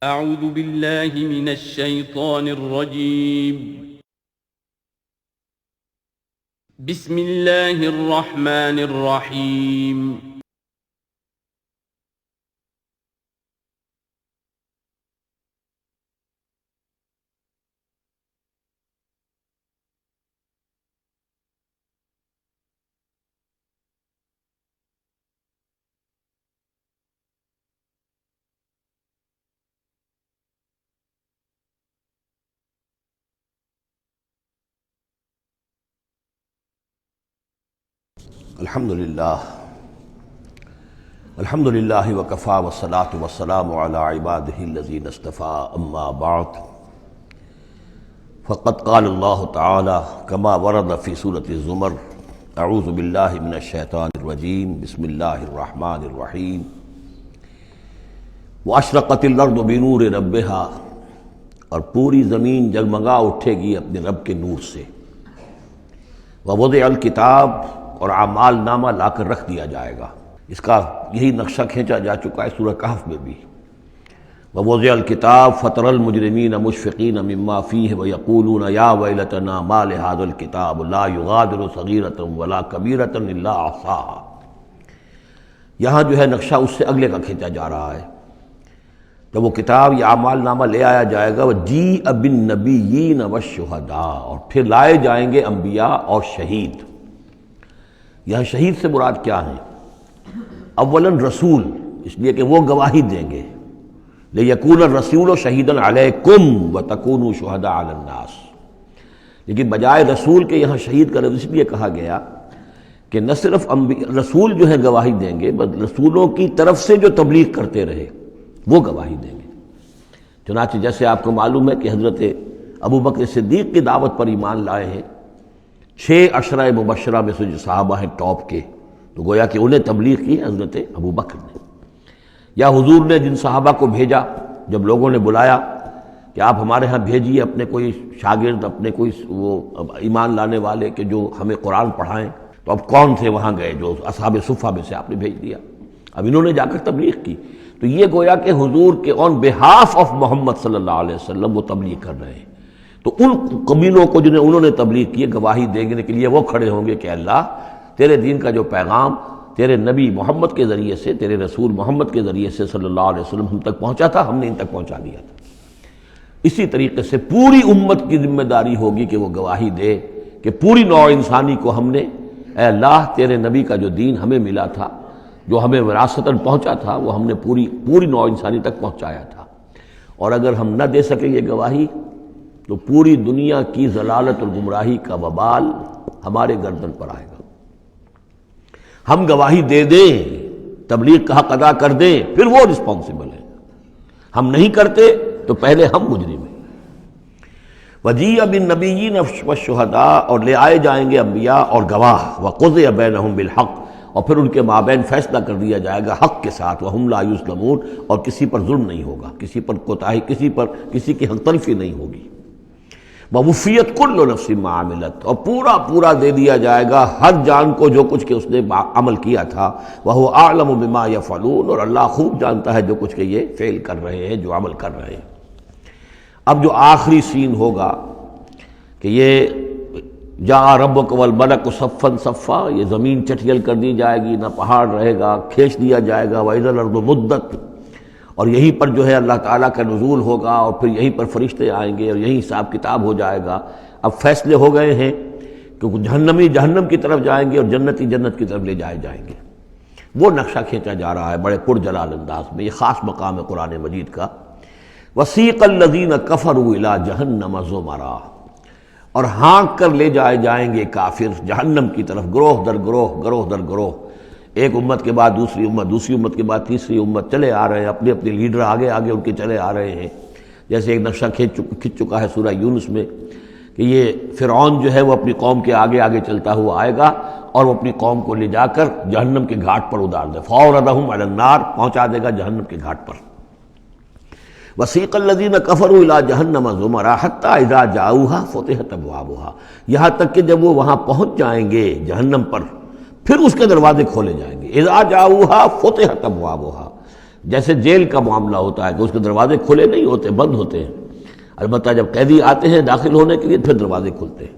اعوذ باللہ من الشیطان الرجیم بسم اللہ الرحمن الرحیم الحمدللہ وکفی والصلاة والسلام علی عبادہ الذین اصطفیٰ اما بعد فقد قال اللہ تعالی کما ورد فی سورۃ الزمر اعوذ باللہ من الشیطان الرجیم بسم اللہ الرحمن الرحیم واشرقت الارض بنور ربہا، اور پوری زمین جگمگا اٹھے گی اپنے رب کے نور سے، ووضع الکتاب، اور اعمال نامہ لا کر رکھ دیا جائے گا۔ اس کا یہی نقشہ کھینچا جا چکا ہے سورہ کہف میں بھی۔ ووضع الکتاب فترى المجرمین مشفقین مما فیہ ویقولون یا ویلتنا ما لہذا الکتاب لا یغادر صغیرۃ ولا کبیرۃ الا احصاها۔ یہاں جو ہے نقشہ اس سے اگلے کا کھینچا جا رہا ہے۔ جب وہ کتاب یا اعمال نامہ لے آیا جائے گا، وجیء بالنبیین والشہداء، اور پھر لائے جائیں گے انبیاء اور شہید۔ یہاں شہید سے مراد کیا ہے؟ اولاً رسول، اس لیے کہ وہ گواہی دیں گے، لیکون الرسول شہیدا علیکم وتکونوا شہداء علی الناس، لیکن بجائے رسول کے یہاں شہید کا لفظ اس لیے کہا گیا کہ نہ صرف رسول جو ہے گواہی دیں گے، بلکہ رسولوں کی طرف سے جو تبلیغ کرتے رہے وہ گواہی دیں گے۔ چنانچہ جیسے آپ کو معلوم ہے کہ حضرت ابوبکر صدیق کی دعوت پر ایمان لائے ہیں 6 عشرہ مبشرہ میں سے جو صحابہ ہیں ٹاپ کے، تو گویا کہ انہیں تبلیغ کی حضرت ابوبکر نے۔ یا حضور نے جن صحابہ کو بھیجا، جب لوگوں نے بلایا کہ آپ ہمارے ہاں بھیجیے اپنے کوئی شاگرد، اپنے کوئی وہ ایمان لانے والے کہ جو ہمیں قرآن پڑھائیں، تو اب کون تھے وہاں گئے؟ جو اصحاب صفہ میں سے آپ نے بھیج دیا۔ اب انہوں نے جا کر تبلیغ کی، تو یہ گویا کہ حضور کے آن بہاف آف محمد صلی اللہ علیہ وسلم وہ تبلیغ کر رہے ہیں۔ تو ان قبیلوں کو جنہیں انہوں نے تبلیغ کی، گواہی دینے کے لیے وہ کھڑے ہوں گے کہ اللہ تیرے دین کا جو پیغام تیرے نبی محمد کے ذریعے سے، تیرے رسول محمد کے ذریعے سے صلی اللہ علیہ وسلم ہم تک پہنچا تھا، ہم نے ان تک پہنچا دیا تھا۔ اسی طریقے سے پوری امت کی ذمہ داری ہوگی کہ وہ گواہی دے کہ پوری نوع انسانی کو ہم نے، اے اللہ تیرے نبی کا جو دین ہمیں ملا تھا، جو ہمیں وراثتاً پہنچا تھا، وہ ہم نے پوری نوع انسانی تک پہنچایا تھا۔ اور اگر ہم نہ دے سکیں یہ گواہی، تو پوری دنیا کی ضلالت اور گمراہی کا وبال ہمارے گردن پر آئے گا۔ ہم گواہی دے دیں، تبلیغ کا حق ادا کر دیں، پھر وہ رسپانسبل ہے۔ ہم نہیں کرتے تو پہلے ہم مجرم ہیں۔ وجیء بالنبیین والشہداء، اور لے آئے جائیں گے انبیاء اور گواہ، وقضی بینہم بالحق، اور پھر ان کے مابین فیصلہ کر دیا جائے گا حق کے ساتھ، وہم لا یظلمون، اور کسی پر ظلم نہیں ہوگا، کسی پر کوتاہی، کسی کی حق تلفی نہیں ہوگی۔ ووفیت کل نفس ما عملت، اور پورا دے دیا جائے گا ہر جان کو جو کچھ کہ اس نے عمل کیا تھا، وہو اعلم بما یفعلون، اور اللہ خوب جانتا ہے جو کچھ کہ یہ فعل کر رہے ہیں، جو عمل کر رہے ہیں۔ اب جو آخری سین ہوگا کہ یہ جاء ربک والملک صفا صفا، یہ زمین چٹیل کر دی جائے گی، نہ پہاڑ رہے گا، کھینچ دیا جائے گا، وَإِذَا الْأَرْضُ مُدَّتْ، اور یہیں پر جو ہے اللہ تعالیٰ کا نزول ہوگا، اور پھر یہیں پر فرشتے آئیں گے، اور یہیں حساب کتاب ہو جائے گا۔ اب فیصلے ہو گئے ہیں کہ جہنمی جہنم کی طرف جائیں گے، اور جنتی جنت کی طرف لے جائے جائیں گے۔ وہ نقشہ کھینچا جا رہا ہے بڑے پرجلال انداز میں۔ یہ خاص مقام ہے قرآن مجید کا۔ وَسِيقَ الَّذِينَ كَفَرُوا إِلَىٰ جَهَنَّمَ زُمَرًا، اور ہانک کر لے جائے جائیں گے کافر جہنم کی طرف، گروہ در گروہ، ایک امت کے بعد دوسری امت، دوسری امت کے بعد تیسری امت، چلے آ رہے ہیں، اپنے لیڈر آگے ان کے چلے آ رہے ہیں۔ جیسے ایک نقشہ کھنچ چکا ہے سورہ یونس میں کہ یہ فرعون جو ہے وہ اپنی قوم کے آگے چلتا ہوا آئے گا، اور وہ اپنی قوم کو لے جا کر جہنم کے گھاٹ پر اتار دے، فَأَوْرَدَهُمْ عَلَى النَّارِ، پہنچا دے گا جہنم کے گھاٹ پر۔ وَسِيقَ الَّذِينَ كَفَرُوا إِلَىٰ جَهَنَّمَ زُمَرًا حَتَّىٰ إِذَا جَاءُوهَا فُتِحَتْ أَبْوَابُهَا، یہاں تک کہ جب وہ وہاں پہنچ جائیں گے جہنم پر، پھر اس کے دروازے کھولے جائیں گے۔ اذا جاؤہا فتحت ابوابہا، جیسے جیل کا معاملہ ہوتا ہے کہ اس کے دروازے کھلے نہیں ہوتے، بند ہوتے ہیں، البتہ جب قیدی آتے ہیں داخل ہونے کے لیے پھر دروازے کھلتے ہیں۔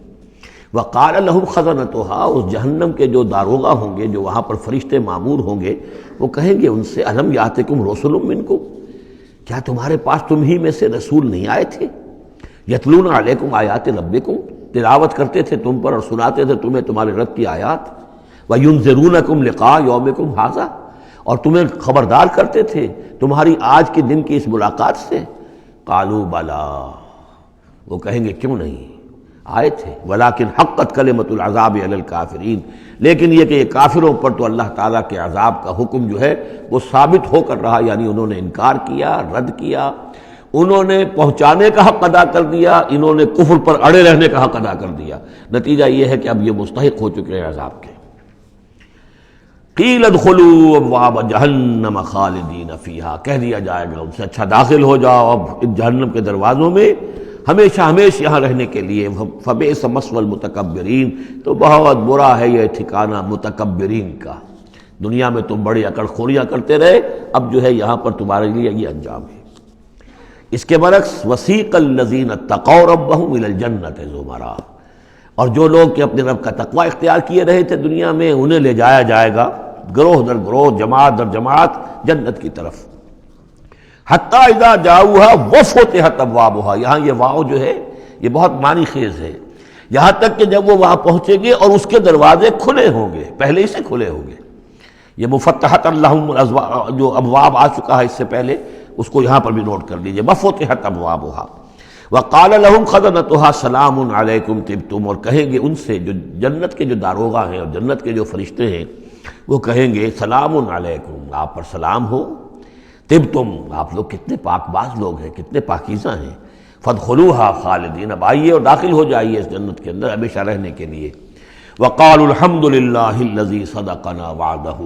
وقال لهم خزنتها، اس جہنم کے جو داروغہ ہوں گے، جو وہاں پر فرشتے مامور ہوں گے، وہ کہیں گے ان سے الم یاتکم رسل منکم، کیا تمہارے پاس تم ہی میں سے رسول نہیں آئے تھے؟ یتلون علیکم آیات ربکم، تلاوت کرتے تھے تم پر اور سناتے تھے تمہیں تمہارے رب کی آیات، وینذرونکم لقاء یومکم ھذا، اور تمہیں خبردار کرتے تھے تمہاری آج کے دن کی اس ملاقات سے۔ قالوا بلا، وہ کہیں گے کیوں نہیں، آئے تھے، ولیکن حقت کلمۃ العذاب علی الکافرین، لیکن یہ کہ یہ کافروں پر تو اللہ تعالیٰ کے عذاب کا حکم جو ہے وہ ثابت ہو کر رہا، یعنی انہوں نے انکار کیا، رد کیا، انہوں نے پہنچانے کا حق ادا کر دیا، انہوں نے کفر پر اڑے رہنے کا حق ادا کر دیا، نتیجہ یہ ہے کہ اب یہ مستحق ہو چکے ہیں عذاب کے۔ قیل ادخلوا ابواب جہنم خالدین فیہا، کہہ دیا جائے گا ان سے اچھا داخل ہو جاؤ اب جہنم کے دروازوں میں ہمیشہ ہمیشہ یہاں رہنے کے لیے، فبئس مثوى المتکبرین، تو بہت برا ہے یہ ٹھکانہ متکبرین کا، دنیا میں تم بڑی اکڑ خوریاں کرتے رہے، اب جو ہے یہاں پر تمہارے لیے یہ انجام ہے۔ اس کے برعکس وسیق الذین اتقوا ربهم الى الجنۃ زمرا، اور جو لوگ کہ اپنے رب کا تقوی اختیار کیے رہے تھے دنیا میں، انہیں لے جایا جائے گا گروہ در گروہ، جماعت در جماعت جنت کی طرف۔ حتی اذا جاؤہا وفتحت ابوابہا، یہاں یہ واو جو ہے یہ بہت معنی خیز ہے، یہاں تک کہ جب وہ وہاں پہنچے گے اور اس کے دروازے کھلے ہوں گے، پہلے ہی سے کھلے ہوں گے، یہ مفتحت اللہم جو ابواب آ چکا ہے اس سے پہلے، اس کو یہاں پر بھی نوٹ کر لیجئے، وفتحت ابوابہا وقال لهم خزنتها سلام علیکم طبتم، اور کہیں گے ان سے جو جنت کے جو داروغہ ہیں اور جنت کے جو فرشتے ہیں، وہ کہیں گے سلام علیکم، آپ پر سلام ہو، طبتم، آپ لوگ کتنے پاک باز لوگ ہیں، کتنے پاکیزہ ہیں، فادخلوها خالدین، اب آئیے اور داخل ہو جائیے اس جنت کے اندر ہمیشہ رہنے کے لیے۔ وقالوا الحمد للہ الذی صدقنا وعدہ،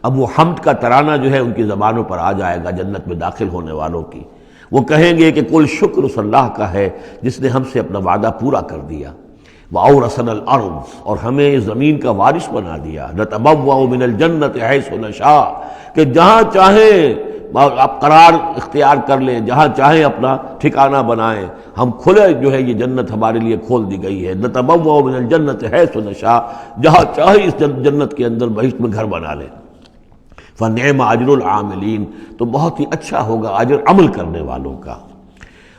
اب وہ حمد کا ترانہ جو ہے ان کی زبانوں پر آ جائے گا جنت میں داخل ہونے والوں کی، وہ کہیں گے کہ کل شکر اس اللہ کا ہے جس نے ہم سے اپنا وعدہ پورا کر دیا، وَأَوْرَثَنَا الْأَرْضَ، اور ہمیں زمین کا وارث بنا دیا، نَتَبَوَّأُ مِنَ الْجَنَّةِ حَيْثُ نَشَاءُ، کہ جہاں چاہیں آپ قرار اختیار کر لیں، جہاں چاہیں اپنا ٹھکانہ بنائیں، ہم کھلے جو ہے یہ جنت ہمارے لیے کھول دی گئی ہے، نَتَبَوَّأُ مِنَ الْجَنَّةِ حَيْثُ نَشَاءُ، جہاں چاہیں اس جنت کے اندر بہشت میں گھر بنا لیں۔ فَنِعْمَ أَجْرُ الْعَامِلِينَ، تو بہت ہی اچھا ہوگا اجر عمل کرنے والوں کا۔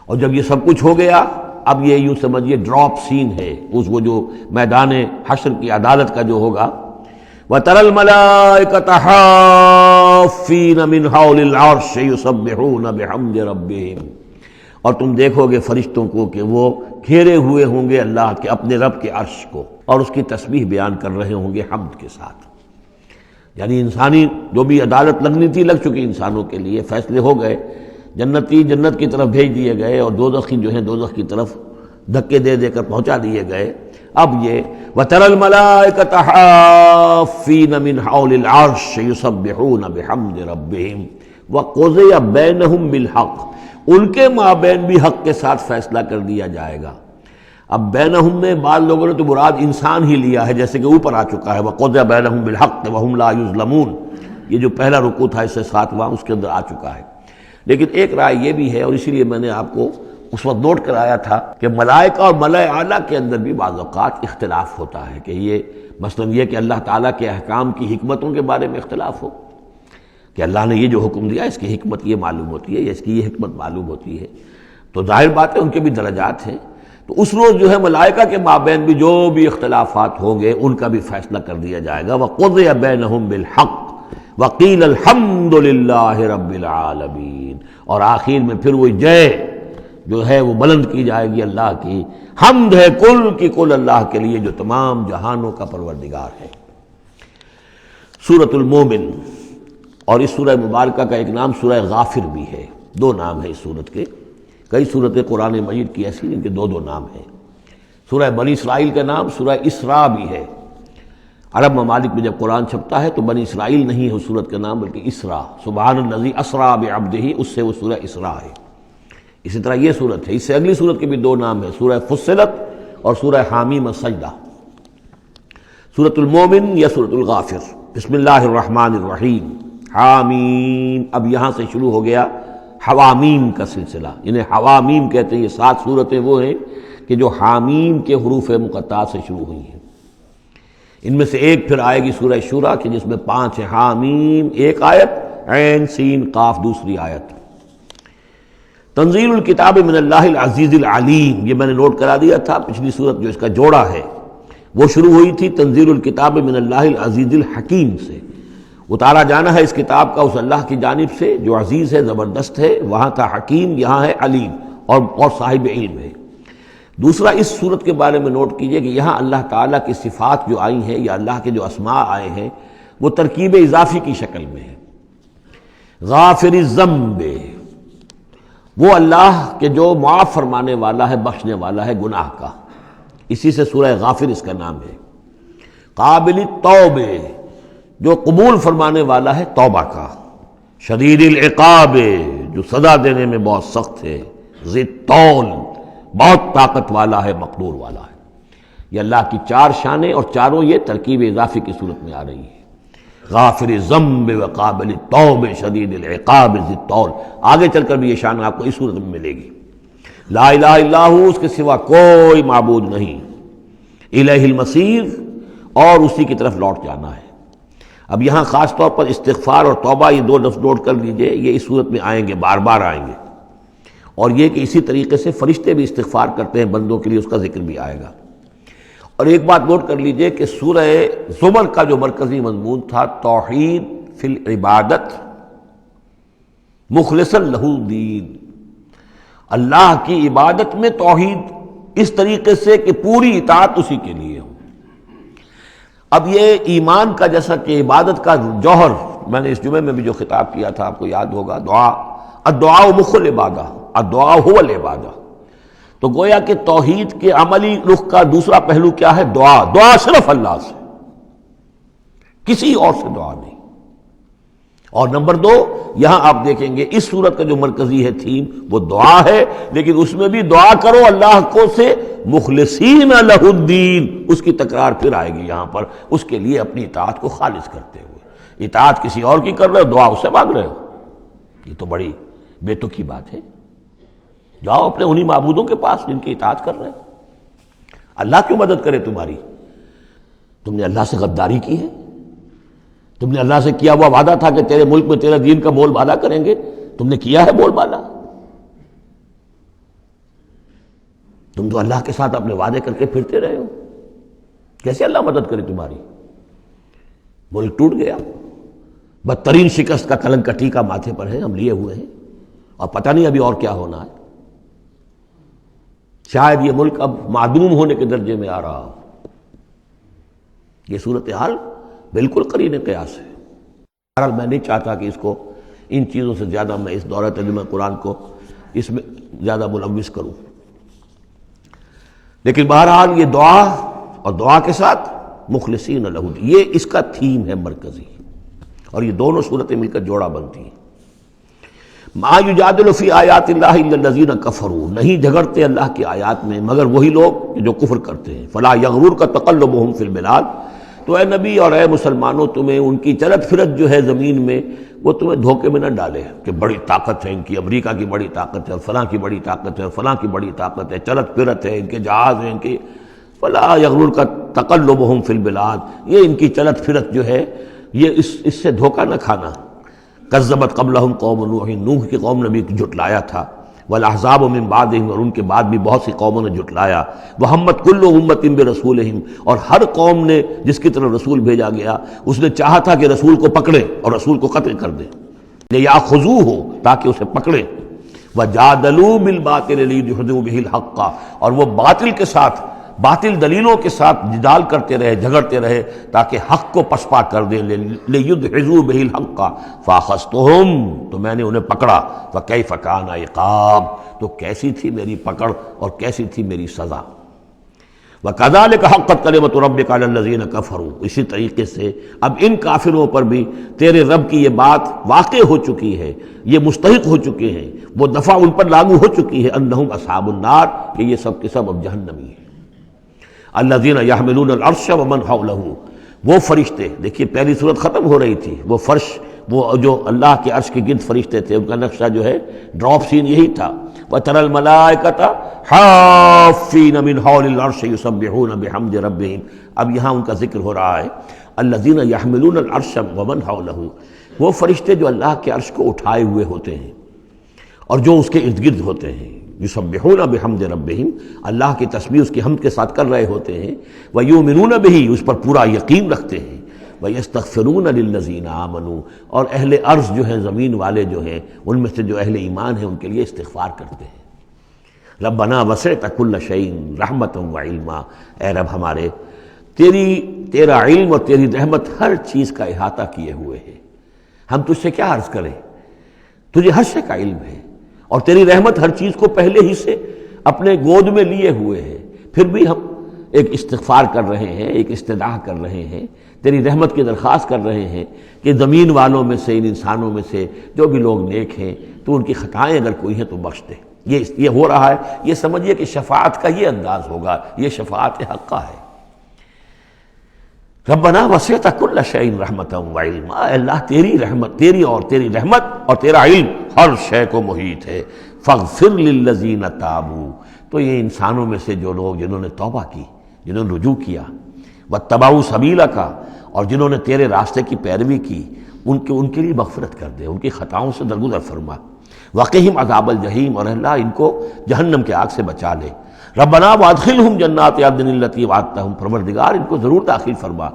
اور جب یہ سب کچھ ہو گیا، اب یہ یوں سمجھیے ڈراپ سین ہے، اس وہ جو میدان حشر کی عدالت کا جو ہوگا، وَتَرَى الْمَلَائِكَةَ حَافِّينَ مِنْ حَوْلِ الْعَرْشِ يُسَبِّحُونَ بِحَمْدِ رَبِّهِمْ، اور تم دیکھو گے فرشتوں کو کہ وہ گھیرے ہوئے ہوں گے اللہ کے اپنے رب کے عرش کو، اور اس کی تسبیح بیان کر رہے ہوں گے حمد کے ساتھ۔ یعنی انسانی جو بھی عدالت لگنی تھی لگ چکی انسانوں کے لیے، فیصلے ہو گئے، جنتی جنت کی طرف بھیج دیے گئے اور دوزخی جو ہیں دوزخ کی طرف دھکے دے دے کر پہنچا دیے گئے۔ اب یہ وَتَرَى الْمَلَائِكَةَ حَافِّينَ مِنْ حَوْلِ الْعَرْشِ يُسَبِّحُونَ بِحَمْدِ رَبِّهِمْ وَقُضِيَ بَيْنَهُمْ بِالْحَقِّ، ان کے مابین بھی حق کے ساتھ فیصلہ کر دیا جائے گا۔ اب بینہم میں بعض لوگوں نے تو مراد انسان ہی لیا ہے، جیسے کہ اوپر آ چکا ہے وَقُضِيَ بَيْنَهُمْ بِالْحَقِّ وَهُمْ لَا يُظْلَمُونَ، یہ جو پہلا رکوع تھا اس سے 7واں اس کے اندر آ چکا ہے۔ لیکن ایک رائے یہ بھی ہے، اور اسی لیے میں نے آپ کو اس وقت نوٹ کرایا تھا کہ ملائکہ اور ملائے اعلیٰ کے اندر بھی بعض اوقات اختلاف ہوتا ہے، کہ یہ مثلا یہ کہ اللہ تعالیٰ کے احکام کی حکمتوں کے بارے میں اختلاف ہو، کہ اللہ نے یہ جو حکم دیا اس کی حکمت یہ معلوم ہوتی ہے یا اس کی یہ حکمت معلوم ہوتی ہے، تو ظاہر بات ہے ان کے بھی درجات ہیں، تو اس روز جو ہے ملائکہ کے مابین بھی جو بھی اختلافات ہوں گے ان کا بھی فیصلہ کر دیا جائے گا۔ وَقُضِيَ بَيْنَهُمْ بِالْحَقِّ وَقِيلَ الْحَمْدُ لِلَّهِ رَبِّ الْعَالَمِينَ، اور آخر میں پھر وہ جے جو ہے وہ بلند کی جائے گی اللہ کی، حمد ہے کل کی کل اللہ کے لیے جو تمام جہانوں کا پروردگار ہے۔ سورۃ المومن، اور اس سورہ مبارکہ کا ایک نام سورہ غافر بھی ہے، دو نام ہے اس سورت کے، کئی سورتیں قرآن مجید کی ایسی جن کے دو دو نام ہیں۔ سورہ بنی اسرائیل کا نام سورہ اسراء بھی ہے، عرب ممالک میں جب قرآن چھپتا ہے تو بنی اسرائیل نہیں ہے اس سورت کا نام بلکہ اسراء، سبحان الذی اسریٰ بعبدہ، اس سے وہ سورہ اسراء ہے۔ اسی طرح یہ سورت ہے، اس سے اگلی سورت کے بھی دو نام ہیں، سورہ فصلت اور سورہ حامیم السجدہ۔ سورۃ المومن یا سورۃ الغافر۔ بسم اللہ الرحمن الرحیم، حامیم، اب یہاں سے شروع ہو گیا حوامیم کا سلسلہ، انہیں حوامیم کہتے ہیں۔ یہ 7 صورتیں وہ ہیں کہ جو حامیم کے حروف مقطعات سے شروع ہوئی ہیں۔ ان میں سے ایک پھر آئے گی سورہ شورا کہ جس میں 5 ہیں، حامیم ایک آیت، عین سین قاف دوسری آیت۔ تنزیل الکتاب من اللہ العزیز العلیم، یہ میں نے نوٹ کرا دیا تھا، پچھلی صورت جو اس کا جوڑا ہے وہ شروع ہوئی تھی تنزیل الکتاب من اللہ العزیز الحکیم سے، اتارا جانا ہے اس کتاب کا اس اللہ کی جانب سے جو عزیز ہے، زبردست ہے، وہاں تھا حکیم، یہاں ہے علیم اور صاحب علم ہے۔ دوسرا اس صورت کے بارے میں نوٹ کیجئے کہ یہاں اللہ تعالیٰ کی صفات جو آئی ہیں یا اللہ کے جو اسماء آئے ہیں وہ ترکیب اضافی کی شکل میں ہے۔ غافر الذنب، وہ اللہ کہ جو معاف فرمانے والا ہے، بخشنے والا ہے گناہ کا، اسی سے سورہ غافر اس کا نام ہے۔ قابل التوب، جو قبول فرمانے والا ہے توبہ کا۔ شدید العقاب، جو سزا دینے میں بہت سخت ہے۔ ذی الطول، بہت طاقت والا ہے، مقدور والا ہے۔ یہ اللہ کی 4 شانیں اور چاروں یہ ترکیب اضافی کی صورت میں آ رہی ہے۔ غافر الذنب وقابل التوب شدید العقاب ذی الطول، آگے چل کر بھی یہ شان آپ کو اس صورت میں ملے گی۔ لا الہ الا ہو، اس کے سوا کوئی معبود نہیں۔ الیہ المصیر، اور اسی کی طرف لوٹ جانا ہے۔ اب یہاں خاص طور پر استغفار اور توبہ، یہ 2 لفظ نوٹ کر لیجئے، یہ اس صورت میں آئیں گے، بار بار آئیں گے۔ اور یہ کہ اسی طریقے سے فرشتے بھی استغفار کرتے ہیں بندوں کے لیے، اس کا ذکر بھی آئے گا۔ اور ایک بات نوٹ کر لیجئے کہ سورہ زمر کا جو مرکزی مضمون تھا توحید فی العبادت مخلصا لہ الدین، اللہ کی عبادت میں توحید اس طریقے سے کہ پوری اطاعت اسی کے لیے ہو۔ اب یہ ایمان کا جیسا کہ عبادت کا جوہر، میں نے اس جمعے میں بھی جو خطاب کیا تھا آپ کو یاد ہوگا، دعا، الدعاء مخ العبادہ، الدعاء هو العبادہ، تو گویا کہ توحید کے عملی رخ کا دوسرا پہلو کیا ہے؟ دعا۔ دعا صرف اللہ سے، کسی اور سے دعا نہیں۔ اور نمبر 2، یہاں آپ دیکھیں گے اس صورت کا جو مرکزی ہے تھیم وہ دعا ہے، لیکن اس میں بھی دعا کرو اللہ کو سے مخلصین لہ الدین، اس کی تکرار پھر آئے گی یہاں پر، اس کے لیے اپنی اطاعت کو خالص کرتے ہوئے۔ اطاعت کسی اور کی کر رہے ہو، دعا اس سے مانگ رہے ہو، یہ تو بڑی بے تکی بات ہے۔ جاؤ اپنے انہی معبودوں کے پاس جن کی اطاعت کر رہے ہیں۔ اللہ کیوں مدد کرے تمہاری؟ تم نے اللہ سے غداری کی ہے، تم نے اللہ سے کیا ہوا وعدہ تھا کہ تیرے ملک میں تیرے دین کا بول بالا کریں گے، تم نے کیا ہے بول بالا؟ تم تو اللہ کے ساتھ اپنے وعدے کر کے پھرتے رہے ہو، کیسے اللہ مدد کرے تمہاری؟ ملک ٹوٹ گیا، بدترین شکست کا کلنک ٹیکا ماتھے پر ہے، ہم لیے ہوئے ہیں، اور پتہ نہیں ابھی اور کیا ہونا ہے۔ شاید یہ ملک اب معدوم ہونے کے درجے میں آ رہا ہو۔ یہ صورتحال بالکل قرین قیاس ہے۔ بہرحال میں نہیں چاہتا کہ اس کو ان چیزوں سے زیادہ میں اس دورہ ترجمہ قرآن کو اس میں زیادہ ملوث کروں، لیکن بہرحال یہ دعا اور دعا کے ساتھ مخلصین لہ الدین، یہ اس کا تھیم ہے مرکزی، اور یہ دونوں صورتیں مل کر جوڑا بنتی ہیں۔ ما یجادل فی آیات اللہ الا الذین کفروا، نہیں جھگڑتے اللہ کی آیات میں مگر وہی لوگ جو کفر کرتے ہیں۔ فلا یغررک تقلبہم فی البلاد، تو اے نبی اور اے مسلمانوں تمہیں ان کی چلت پھرت جو ہے زمین میں وہ تمہیں دھوکے میں نہ ڈالے کہ بڑی طاقت ہے ان کی، امریکہ کی بڑی طاقت ہے، فلاں کی بڑی طاقت ہے، فلاں کی بڑی طاقت ہے، چلت پھرت ہے، ان کے جہاز ہیں، ان کی فلا یغررک تقلبہم فی البلاد، یہ ان کی چلت پھرت جو ہے یہ اس سے دھوکہ نہ کھانا۔ کذبت قبلہم قوم نوح، نوح کی قوم نے بھی جھٹلایا تھا، والاحزاب من بعدہم، اور ان کے بعد بھی بہت سی قوموں نے جھٹلایا، وہمت کل امت برسولہم، اور ہر قوم نے جس کی طرف رسول بھیجا گیا اس نے چاہا تھا کہ رسول کو پکڑے اور رسول کو قتل کر دے، لیاخذوہ، تاکہ اسے پکڑے، وجادلوا بالباطل لیدحضوا بہ الحق، اور وہ باطل کے ساتھ، باطل دلیلوں کے ساتھ جدال کرتے رہے، جھگڑتے رہے تاکہ حق کو پسپا کر دیں، لیدحضوا بہ الحق، فاخذتہم، تو میں نے انہیں پکڑا، فکیف کان عقاب، تو کیسی تھی میری پکڑ اور کیسی تھی میری سزا۔ وَكَذَلِكَ حَقَّتْ كَلِمَةُ رَبِّكَ عَلَى الَّذِينَ كَفَرُوا، اسی طریقے سے اب ان کافروں پر بھی تیرے رب کی یہ بات واقع ہو چکی ہے، یہ مستحق ہو چکے ہیں، وہ دفعہ ان پر لاگو ہو چکی ہے، انہم اصحاب النار، کہ یہ سب کے سب اب جہنمی ہیں۔ الذین یحملون العرش ومن حولہ، وہ فرشتے، دیکھیے پہلی صورت ختم ہو رہی تھی، وہ فرش وہ جو اللہ کے عرش کے گرد فرشتے تھے ان کا نقشہ جو ہے ڈراپ سین یہی تھا. وَتَرَى الْمَلَائِكَةَ حَافِّينَ مِنْ حَوْلِ الْعَرْشِ يُسَبِّحُونَ بِحَمْدِ رَبِّهِمْ. اب یہاں ان کا ذکر ہو رہا ہے الَّذِينَ يَحْمِلُونَ الْعَرْشَ وَمَنْ حَوْلَهُ، وہ فرشتے جو اللہ کے عرش کو اٹھائے ہوئے ہوتے ہیں اور جو اس کے ارد گرد ہوتے ہیں. یسبحون بحمد ربہم، اللہ کی تسبیح اس کی حمد کے ساتھ کر رہے ہوتے ہیں. ویؤمنون بہ، اس پر پورا یقین رکھتے ہیں. ویستغفرون للذین آمنوا، اور اہل ارض جو ہیں، زمین والے جو ہیں، ان میں سے جو اہل ایمان ہیں ان کے لیے استغفار کرتے ہیں. ربنا وسعت کل شیء رحمۃ وعلما، اے رب ہمارے تیرا علم اور تیری رحمت ہر چیز کا احاطہ کیے ہوئے ہے. ہم تجھ سے کیا عرض کریں، تجھے ہر شے کا علم ہے، اور تیری رحمت ہر چیز کو پہلے ہی سے اپنے گود میں لیے ہوئے ہے. پھر بھی ہم ایک استغفار کر رہے ہیں، ایک استدعا کر رہے ہیں، تیری رحمت کی درخواست کر رہے ہیں کہ زمین والوں میں سے، ان انسانوں میں سے جو بھی لوگ نیک ہیں تو ان کی خطائیں اگر کوئی ہیں تو بخش دے. یہ ہو رہا ہے، یہ سمجھیے کہ شفاعت کا یہ انداز ہوگا، یہ شفاعت حقہ ہے. ربنا وسعت کل شیء رحمۃ وعلما، اے اللہ تیری رحمت، تیری رحمت اور تیرا علم ہر شے کو محیط ہے. فاغفر للذین تابوا، تو یہ انسانوں میں سے جو لوگ جنہوں نے توبہ کی، جنہوں نے رجوع کیا، واتبعوا سبیلک، اور جنہوں نے تیرے راستے کی پیروی کی، ان کے لیے مغفرت کر دے، ان کی خطاؤں سے درگزر فرما. وقہم عذاب الجحیم، اور اللہ ان کو جہنم کے آگ سے بچا لے. ربنا وادخلہم جنات عدن التی وعدتہم، پروردگار ان کو ضرور داخل فرما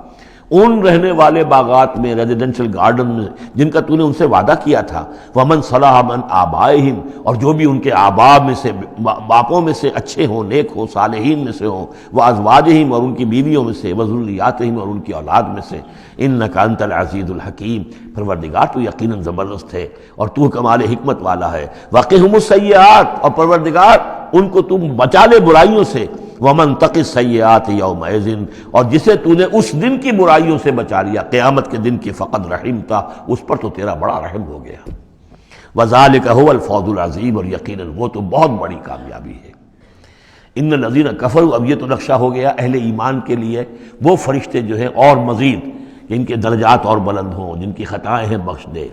ان رہنے والے باغات میں، ریزیڈنشل گارڈن میں جن کا تو نے ان سے وعدہ کیا تھا. ومن صلح من آبائہم، اور جو بھی ان کے آباء میں سے، باپوں میں سے اچھے ہوں، نیک ہوں، صالحین میں سے ہوں. وازواجہم، اور ان کی بیویوں میں سے. وذریاتہم، اور ان کی اولاد میں سے. انک انت العزیز الحکیم، پروردگار تو یقیناً زبردست ہے اور تو کمال حکمت والا ہے. وقہم السیئات، اور پروردگار ان کو تم بچا لے برائیوں سے. ومن تق السیئات یومئذ، اور جسے تو نے اس دن کی برائیوں سے بچا لیا، قیامت کے دن کی، فقد رحمتا، اس پر تو تیرا بڑا رحم ہو گیا. وذالک هو الفوز العظیم، اور یقیناً وہ تو بہت بڑی کامیابی ہے. ان الذین کفروا، اب یہ تو نقشہ ہو گیا اہل ایمان کے لیے وہ فرشتے جو ہیں اور مزید کہ ان کے درجات اور بلند ہوں، جن کی خطائیں ہیں بخش دے.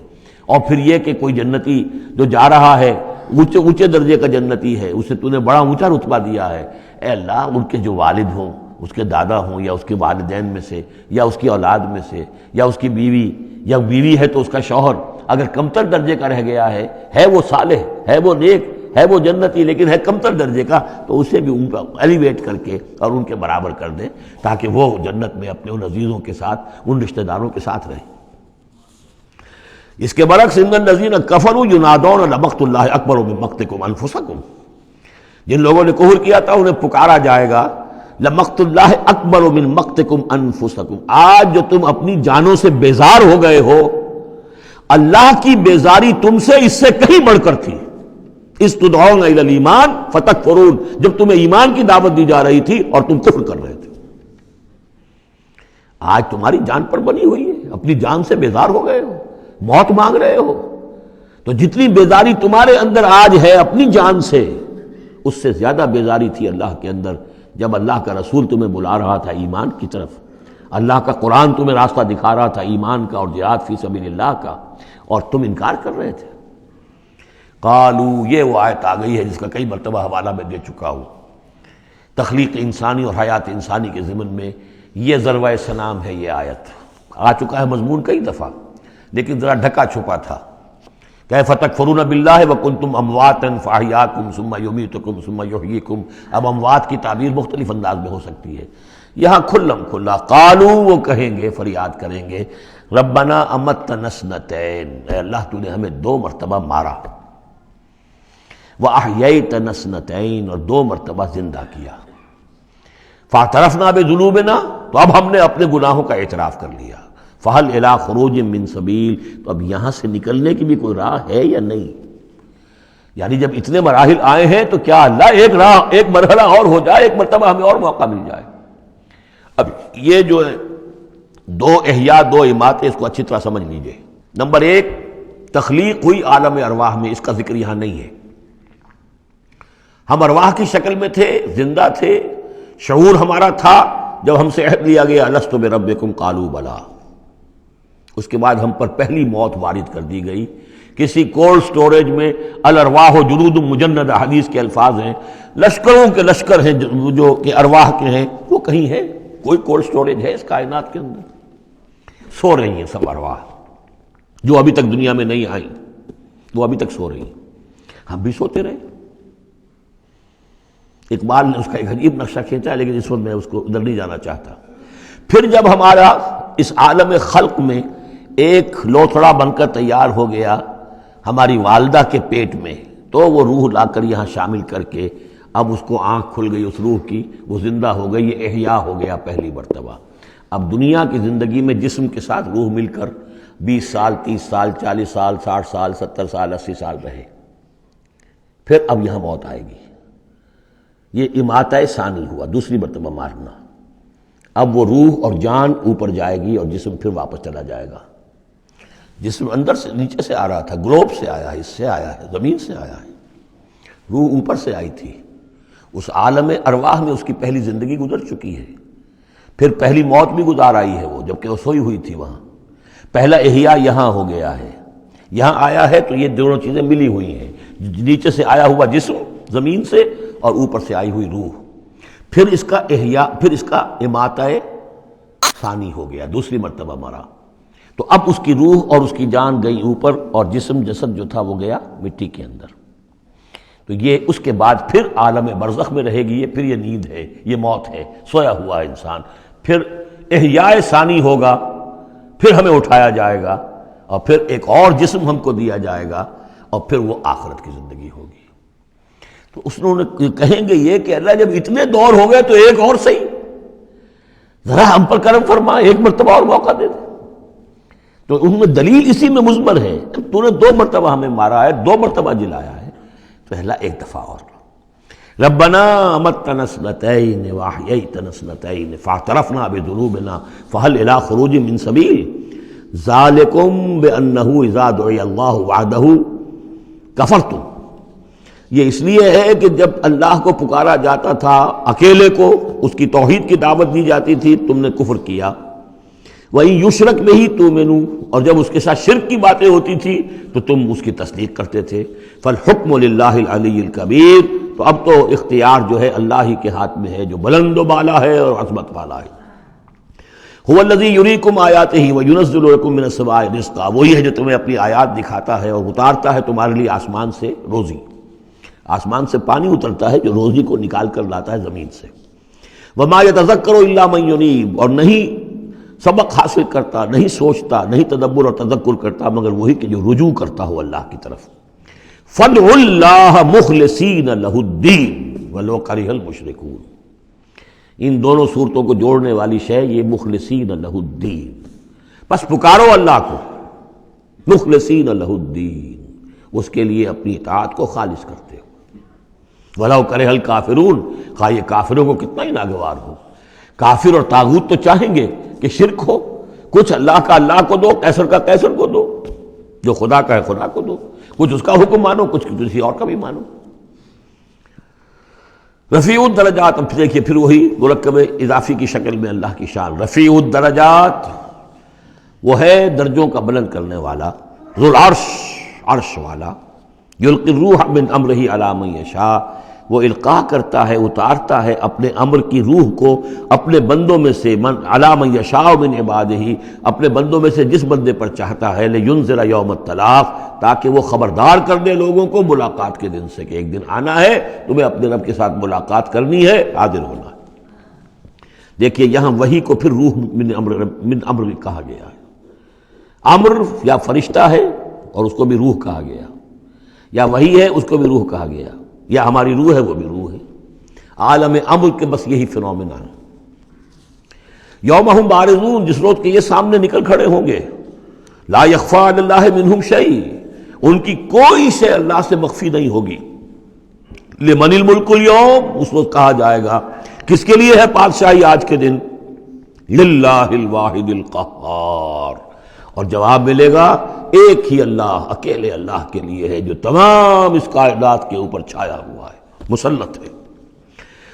اور پھر یہ کہ کوئی جنتی جو جا رہا ہے اونچے درجے کا جنتی ہے، اسے تو نے بڑا اونچا رتبہ دیا ہے. اے اللہ ان کے جو والد ہوں، اس کے دادا ہوں، یا اس کے والدین میں سے، یا اس کی اولاد میں سے، یا اس کی بیوی، یا بیوی ہے تو اس کا شوہر اگر کمتر درجے کا رہ گیا ہے وہ صالح، ہے وہ نیک، ہے وہ جنتی، لیکن ہے کمتر درجے کا، تو اسے بھی ان کا ایلیویٹ کر کے اور ان کے برابر کر دیں تاکہ وہ جنت میں اپنے ان عزیزوں کے ساتھ، ان رشتہ داروں کے ساتھ رہیں. اس کے برعکس ان الذین کفروا ینادون لمقت اللہ اکبر من مقتکم انفسکم، جن لوگوں نے کفر کیا تھا انہیں پکارا جائے گا لمقت اللہ اکبر من مقتکم انفسکم، آج جو تم اپنی جانوں سے بیزار ہو گئے ہو، اللہ کی بیزاری تم سے اس سے کہیں بڑھ کر تھی. اس تدعون الی الایمان فتکفرون، جب تمہیں ایمان کی دعوت دی جا رہی تھی اور تم کفر کر رہے تھے. آج تمہاری جان پر بنی ہوئی ہے، اپنی جان سے بیزار ہو گئے ہو، موت مانگ رہے ہو. تو جتنی بیزاری تمہارے اندر آج ہے اپنی جان سے، اس سے زیادہ بیزاری تھی اللہ کے اندر جب اللہ کا رسول تمہیں بلا رہا تھا ایمان کی طرف، اللہ کا قرآن تمہیں راستہ دکھا رہا تھا ایمان کا اور جہاد فی سبیل اللہ کا، اور تم انکار کر رہے تھے. قالو، یہ وہ آیت آ گئی ہے جس کا کئی مرتبہ حوالہ میں دے چکا ہوں. تخلیق انسانی اور حیات انسانی کے ضمن میں یہ ذروۂ سنام ہے. یہ آیت آ چکا ہے مضمون کئی دفعہ، لیکن ذرا ڈھکا چھپا تھا. کیف تکفرون باللہ وکنتم امواتا فاحیاکم ثم یمیتکم ثم یحییکم. اب اموات کی تعبیر مختلف انداز میں ہو سکتی ہے، یہاں کھلم کھلا قالو، وہ کہیں گے، فریاد کریں گے، ربنا امتنا اثنتین، اے اللہ تو نے ہمیں 2 مرتبہ مارا، واحییتنا اثنتین، اور 2 مرتبہ زندہ کیا. فاعترفنا بذنوبنا، تو اب ہم نے اپنے گناہوں کا اعتراف کر لیا. فہل الی خروج من سبیل، تو اب یہاں سے نکلنے کی بھی کوئی راہ ہے یا نہیں؟ یعنی جب اتنے مراحل آئے ہیں تو کیا اللہ ایک مرحلہ اور ہو جائے، ایک مرتبہ ہمیں اور موقع مل جائے. اب یہ جو ہے 2 احیاء 2 اماتیں، اس کو اچھی طرح سمجھ لیجئے. نمبر 1، تخلیق ہوئی عالم ارواح میں، اس کا ذکر یہاں نہیں ہے. ہم ارواح کی شکل میں تھے، زندہ تھے، شعور ہمارا تھا جب ہم سے عہد لیا گیا الست بربکم قالوا بلا. اس کے بعد ہم پر پہلی موت وارد کر دی گئی. کسی کولڈ سٹوریج میں الارواح جنود مجندہ حدیث کے الفاظ ہیں، لشکروں کے لشکر ہیں جو کہ ارواح کے ہیں، وہ کہیں ہے؟ کوئی کولڈ سٹوریج ہے اس کائنات کے اندر؟ سو رہی ہیں سب ارواح جو ابھی تک دنیا میں نہیں آئیں، وہ ابھی تک سو رہی ہیں. ہم بھی سوتے رہے. اقبال نے اس کا ایک عجیب نقشہ کھینچا، لیکن اس وقت میں اس کو ادھر نہیں جانا چاہتا. پھر جب ہمارا اس عالم خلق میں ایک لوتھڑا بن کر تیار ہو گیا ہماری والدہ کے پیٹ میں، تو وہ روح لا کر یہاں شامل کر کے اب اس کو آنکھ کھل گئی اس روح کی، وہ زندہ ہو گئی، یہ احیاء ہو گیا پہلی مرتبہ. اب دنیا کی زندگی میں جسم کے ساتھ روح مل کر 20 سال 30 سال 40 سال 60 سال 70 سال 80 سال رہے. پھر اب یہاں موت آئے گی. یہ اماتہ ثانی ہوا، دوسری مرتبہ مارنا. اب وہ روح اور جان اوپر جائے گی اور جسم پھر واپس چلا جائے گا. جسم اندر سے نیچے سے آ رہا تھا، گلوب سے آیا ہے، اس سے آیا ہے، زمین سے آیا ہے. روح اوپر سے آئی تھی. اس عالم ارواح میں اس کی پہلی زندگی گزر چکی ہے. پھر پہلی موت بھی گزار آئی ہے وہ، جبکہ وہ سوئی ہوئی تھی وہاں. پہلا احیاء یہاں ہو گیا ہے. یہاں آیا ہے تو یہ دونوں چیزیں ملی ہوئی ہیں، نیچے سے آیا ہوا جسم زمین سے اور اوپر سے آئی ہوئی روح. پھر اس کا احیاء، پھر اس کا اماتہ ثانی ہو گیا، دوسری مرتبہ مرا. تو اب اس کی روح اور اس کی جان گئی اوپر اور جسم جسد جو تھا وہ گیا مٹی کے اندر. تو یہ اس کے بعد پھر عالم برزخ میں رہے گی. یہ پھر یہ نیند ہے، یہ موت ہے، سویا ہوا انسان. پھر احیاء ثانی ہوگا، پھر ہمیں اٹھایا جائے گا اور پھر ایک اور جسم ہم کو دیا جائے گا اور پھر وہ آخرت کی زندگی ہوگی. تو اس نے کہیں گے یہ کہ اللہ جب اتنے دور ہو گئے تو ایک اور صحیح، ذرا ہم پر کرم فرما، ایک مرتبہ اور موقع دے دے. تو ان میں دلیل اسی میں مضمر ہے. تو نے 2 مرتبہ ہمیں مارا ہے، 2 مرتبہ جلایا ہے، پہلا ایک دفعہ اور. ربنا امتنا اثنتین واحییتنا اثنتین فاعترفنا بذنوبنا فهل الى خروج من سبیل ذالکم بانہ اذا دعی اللہ وحدہ کفرتم. یہ اس لیے ہے کہ جب اللہ کو پکارا جاتا تھا اکیلے کو، اس کی توحید کی دعوت دی جاتی تھی، تم نے کفر کیا. وہی یشرک میں ہی تؤمنون، اور جب اس کے ساتھ شرک کی باتیں ہوتی تھی تو تم اس کی تصدیق کرتے تھے. فالحکم للہ العلی الکبیر. تو اب تو اختیار جو ہے اللہ ہی کے ہاتھ میں ہے، جو بلند و بالا ہے اور عظمت والا ہے. هو الذی یریکم آیاتہ وینزل لکم من السماء رزقا. وہی ہے جو تمہیں اپنی آیات دکھاتا ہے اور اتارتا ہے تمہارے لیے آسمان سے روزی. آسمان سے پانی اترتا ہے جو روزی کو نکال کر لاتا ہے زمین سے. وما یتذکر الا من ینیب. اور نہیں سبق حاصل کرتا، نہیں سوچتا، نہیں تدبر اور تذکر کرتا مگر وہی کہ جو رجوع کرتا ہو اللہ کی طرف. فادعوا اللہ مخلصین لہ الدین ولو کرہ المشرکون. ان دونوں صورتوں کو جوڑنے والی شے یہ مخلصین لہ الدین. بس پکارو اللہ کو مخلصین لہ الدین، اس کے لیے اپنی اطاعت کو خالص کرتے ہو. ولو کرہ الکافرون، خواہ یہ کافروں کو کتنا ہی ناگوار ہو. کافر اور طاغوت تو چاہیں گے کہ شرک ہو، کچھ اللہ کا اللہ کو دو، کیسر کا کیسر کو دو، جو خدا کا ہے خدا کو دو، کچھ اس کا حکم مانو، کچھ کسی اور کا بھی مانو. رفیع الدرجات. اب دیکھیے پھر وہی مرکب اضافی کی شکل میں اللہ کی شان. رفیع الدرجات وہ ہے درجوں کا بلند کرنے والا، ذو العرش، عرش والا. یلقی الروح من امرہ علی من یشاء. وہ القاء کرتا ہے، اتارتا ہے اپنے امر کی روح کو اپنے بندوں میں سے، من علی من یشاء من عبادہ، اپنے بندوں میں سے جس بندے پر چاہتا ہے. لینذر یوم الطلاق، تاکہ وہ خبردار کر دے لوگوں کو ملاقات کے دن سے کہ ایک دن آنا ہے، تمہیں اپنے رب کے ساتھ ملاقات کرنی ہے، حاضر ہونا ہے. دیکھیے یہاں وحی کو پھر روح من امر کہا گیا ہے. امر یا فرشتہ ہے اور اس کو بھی روح کہا گیا، یا وحی ہے اس کو بھی روح کہا گیا، یا ہماری روح ہے وہ بھی روح ہے. عالم امر کے بس یہی فنومینا ہے. یوم ہم بارزون، جس روز کے یہ سامنے نکل کھڑے ہوں گے. لا یخفی علی اللہ منہم شیء، ان کی کوئی شے اللہ سے مخفی نہیں ہوگی. لمن الملک اليوم، اس روز کہا جائے گا کس کے لیے ہے بادشاہی آج کے دن. للہ الواحد القہار، اور جواب ملے گا ایک ہی اللہ، اکیلے اللہ کے لیے ہے جو تمام اس کائنات کے اوپر چھایا ہوا ہے، مسلط ہے.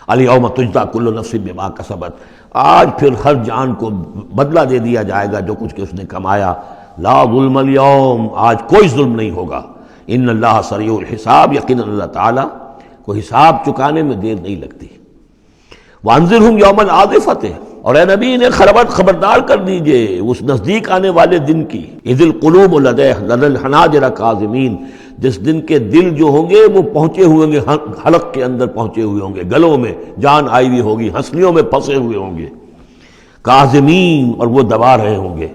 الیوم تجزی کل نفس بما کسبت. آج پھر ہر جان کو بدلہ دے دیا جائے گا جو کچھ کہ اس نے کمایا. لا ظلم اليوم، آج کوئی ظلم نہیں ہوگا، ان اللہ سریع الحساب، یقیناً اللہ تعالیٰ کو حساب چکانے میں دیر نہیں لگتی۔ وانذرہم یوم العاصفۃ، اور اے نبی انہیں خبردار کر دیجئے اس نزدیک آنے والے دن کی، اذ القلوب لدى الحناجر کاظمین، جس دن کے دل جو ہوں گے وہ پہنچے ہوئے ہوں گے، حلق کے اندر پہنچے ہوئے ہوں گے، گلوں میں جان آئی ہوئی ہوگی، ہنسلیوں میں پھنسے ہوئے ہوں گے، کاظمین، اور وہ دبا رہے ہوں گے۔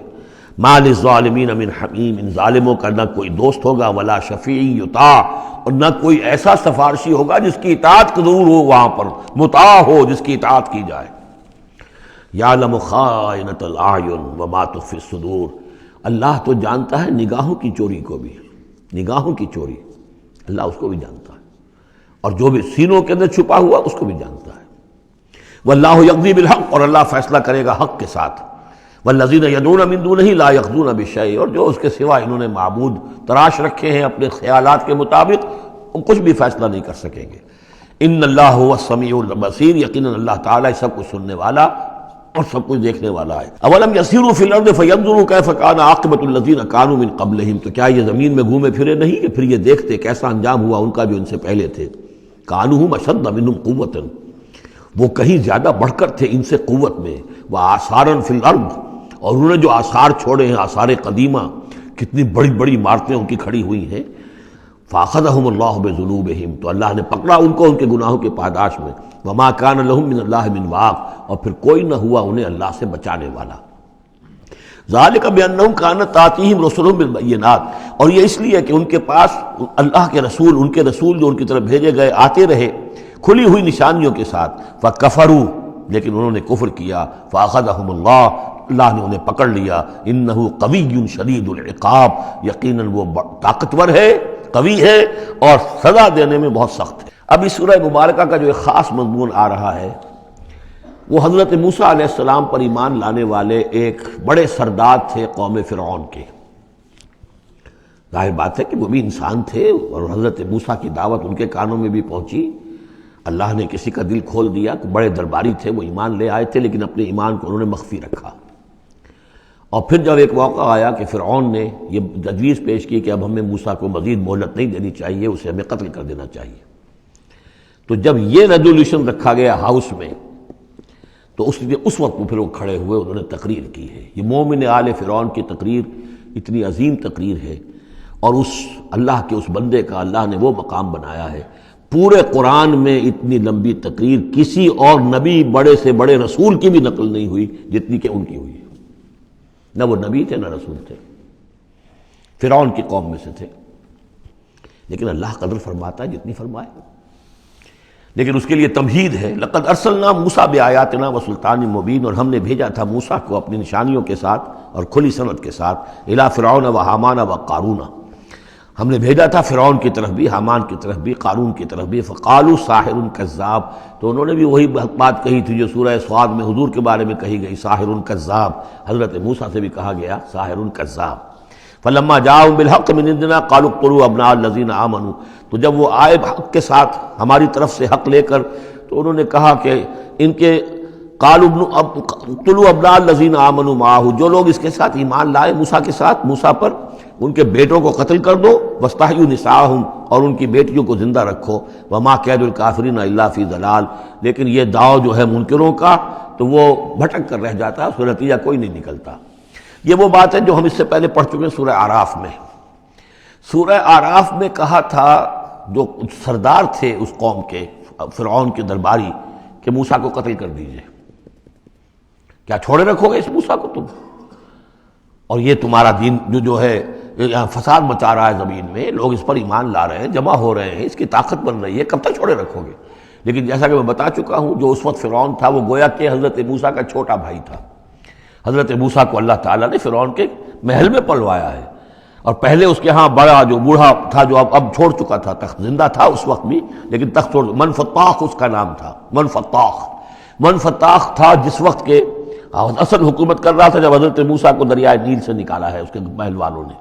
ما للظالمین من حمیم، ان ظالموں کا نہ کوئی دوست ہوگا، ولا شفیع یطاع، اور نہ کوئی ایسا سفارشی ہوگا جس کی اطاعت ضرور ہو، وہاں پر مطاع ہو، جس کی اطاعت کی جائے۔ یعلم خائنۃ الاعین وما تخفی الصدور، اللہ تو جانتا ہے نگاہوں کی چوری کو بھی، نگاہوں کی چوری اللہ اس کو بھی جانتا ہے، اور جو بھی سینوں کے اندر چھپا ہوا اس کو بھی جانتا ہے۔ واللہ یقضی بالحق، اور اللہ فیصلہ کرے گا حق کے ساتھ۔ والذین یدعون من دونہ لا یقضون بشیء، اور جو اس کے سوا انہوں نے معبود تراش رکھے ہیں اپنے خیالات کے مطابق، وہ کچھ بھی فیصلہ نہیں کر سکیں گے۔ ان اللہ هو السمیع البصیر، یقیناً اللہ تعالیٰ سب کچھ سننے والا اور سب کچھ دیکھنے والا ہے۔ اولم یسیروا فی الارض فینظروا کیف کان عاقبۃ الذین کانوا من قبلہم، تو کیا یہ زمین میں گھومے پھرے نہیں کہ پھر یہ دیکھتے کیسا انجام ہوا ان کا جو ان سے پہلے تھے۔ کانوا اشد منہم قوۃ، وہ کہیں زیادہ بڑھ کر تھے ان سے قوت میں، وآثارا فی الارض، اور انہوں نے جو آثار چھوڑے ہیں، آثار قدیمہ، کتنی بڑی بڑی عمارتیں ان کی کھڑی ہوئی ہیں۔ فاخذہم اللہ بذنوبہم، تو اللہ نے پکڑا ان کو ان کے گناہوں کے پاداش میں۔ وما کان لہم من اللہ من واق، اور پھر کوئی نہ ہوا انہیں اللہ سے بچانے والا۔ ذالک بانہم کانت تاتیہم رسلہم بالبینات، اور یہ اس لیے کہ ان کے پاس اللہ کے رسول، ان کے رسول جو ان کی طرف بھیجے گئے آتے رہے کھلی ہوئی نشانیوں کے ساتھ۔ فکفروا، لیکن انہوں نے کفر کیا۔ فاخذہم اللہ نے انہیں پکڑ لیا۔ انہ قوی شدید العقاب، یقیناً وہ طاقتور ہے، قوی ہے، اور سزا دینے میں بہت سخت ہے۔ اب اس سورہ مبارکہ کا جو ایک خاص مضمون آ رہا ہے وہ حضرت موسیٰ علیہ السلام پر ایمان لانے والے ایک بڑے سردار تھے قوم فرعون کے۔ ظاہر بات ہے کہ وہ بھی انسان تھے، اور حضرت موسیٰ کی دعوت ان کے کانوں میں بھی پہنچی۔ اللہ نے کسی کا دل کھول دیا کہ بڑے درباری تھے، وہ ایمان لے آئے تھے، لیکن اپنے ایمان کو انہوں نے مخفی رکھا۔ اور پھر جب ایک موقع آیا کہ فرعون نے یہ تجویز پیش کی کہ اب ہمیں موسیٰ کو مزید مہلت نہیں دینی چاہیے، اسے ہمیں قتل کر دینا چاہیے، تو جب یہ ریزولوشن رکھا گیا ہاؤس میں، تو اس وقت پھر وہ کھڑے ہوئے، انہوں نے تقریر کی ہے۔ یہ مومن آل فرعون کی تقریر اتنی عظیم تقریر ہے، اور اس اللہ کے اس بندے کا اللہ نے وہ مقام بنایا ہے۔ پورے قرآن میں اتنی لمبی تقریر کسی اور نبی، بڑے سے بڑے رسول کی بھی نقل نہیں ہوئی جتنی کہ ان کی ہوئی ہے۔ نہ وہ نبی تھے نہ رسول تھے، فرعون کی قوم میں سے تھے، لیکن اللہ قدر فرماتا ہے جتنی فرمائے۔ لیکن اس کے لیے تمہید ہے۔ لقد ارسلنا موسیٰ بآیاتنا وسلطان مبین، اور ہم نے بھیجا تھا موسیٰ کو اپنی نشانیوں کے ساتھ اور کھلی سند کے ساتھ، الی فرعون وحامان وقارون، ہم نے بھیجا تھا فرعون کی طرف بھی، حامان کی طرف بھی، قارون کی طرف بھی۔ فقالوا ساحر کذاب، تو انہوں نے بھی وہی بات کہی تھی جو سورہ صاد میں حضور کے بارے میں کہی گئی، ساحر کذاب، حضرت موسیٰ سے بھی کہا گیا ساحر کذاب۔ فلما جاءهم بالحق من عندنا قالوا اقتلوا ابناء الذين آمنوا، تو جب وہ آئے حق کے ساتھ ہماری طرف سے حق لے کر، تو انہوں نے کہا کہ ان کے اقتلوا ابناء الذين آمنوا معه، جو لوگ اس کے ساتھ ایمان لائے موسیٰ کے ساتھ، موسیٰ پر، ان کے بیٹوں کو قتل کر دو، واستحیوا نساءهم، اور ان کی بیٹیوں کو زندہ رکھو، وما کید الکافرین الا فی ضلال، لیکن یہ داؤ جو ہے منکروں کا تو وہ بھٹک کر رہ جاتا ہے، اس کا نتیجہ کوئی نہیں نکلتا۔ یہ وہ بات ہے جو ہم اس سے پہلے پڑھ چکے ہیں سورہ اعراف میں۔ سورہ اعراف میں کہا تھا جو سردار تھے اس قوم کے، فرعون کے درباری، کہ موسیٰ کو قتل کر دیجئے، کیا چھوڑے رکھو گے اس موسیٰ کو تم؟ اور یہ تمہارا دین جو ہے یہاں فساد مچا رہا ہے زمین میں، لوگ اس پر ایمان لا رہے ہیں، جمع ہو رہے ہیں، اس کی طاقت بن رہی ہے، کب تک چھوڑے رکھو گے؟ لیکن جیسا کہ میں بتا چکا ہوں، جو اس وقت فرعون تھا وہ گویا کہ حضرت موسیٰ کا چھوٹا بھائی تھا۔ حضرت موسیٰ کو اللہ تعالیٰ نے فرعون کے محل میں پلوایا ہے، اور پہلے اس کے ہاں بڑا جو بوڑھا تھا جو اب چھوڑ چکا تھا، تخت زندہ تھا اس وقت بھی لیکن تخت چھوڑ، منفتاخ اس کا نام تھا، منفتاخ تھا جس وقت کے اصل حکومت کر رہا تھا جب حضرت موسیٰ کو دریائے نیل سے نکالا ہے اس کے محل والوں نے،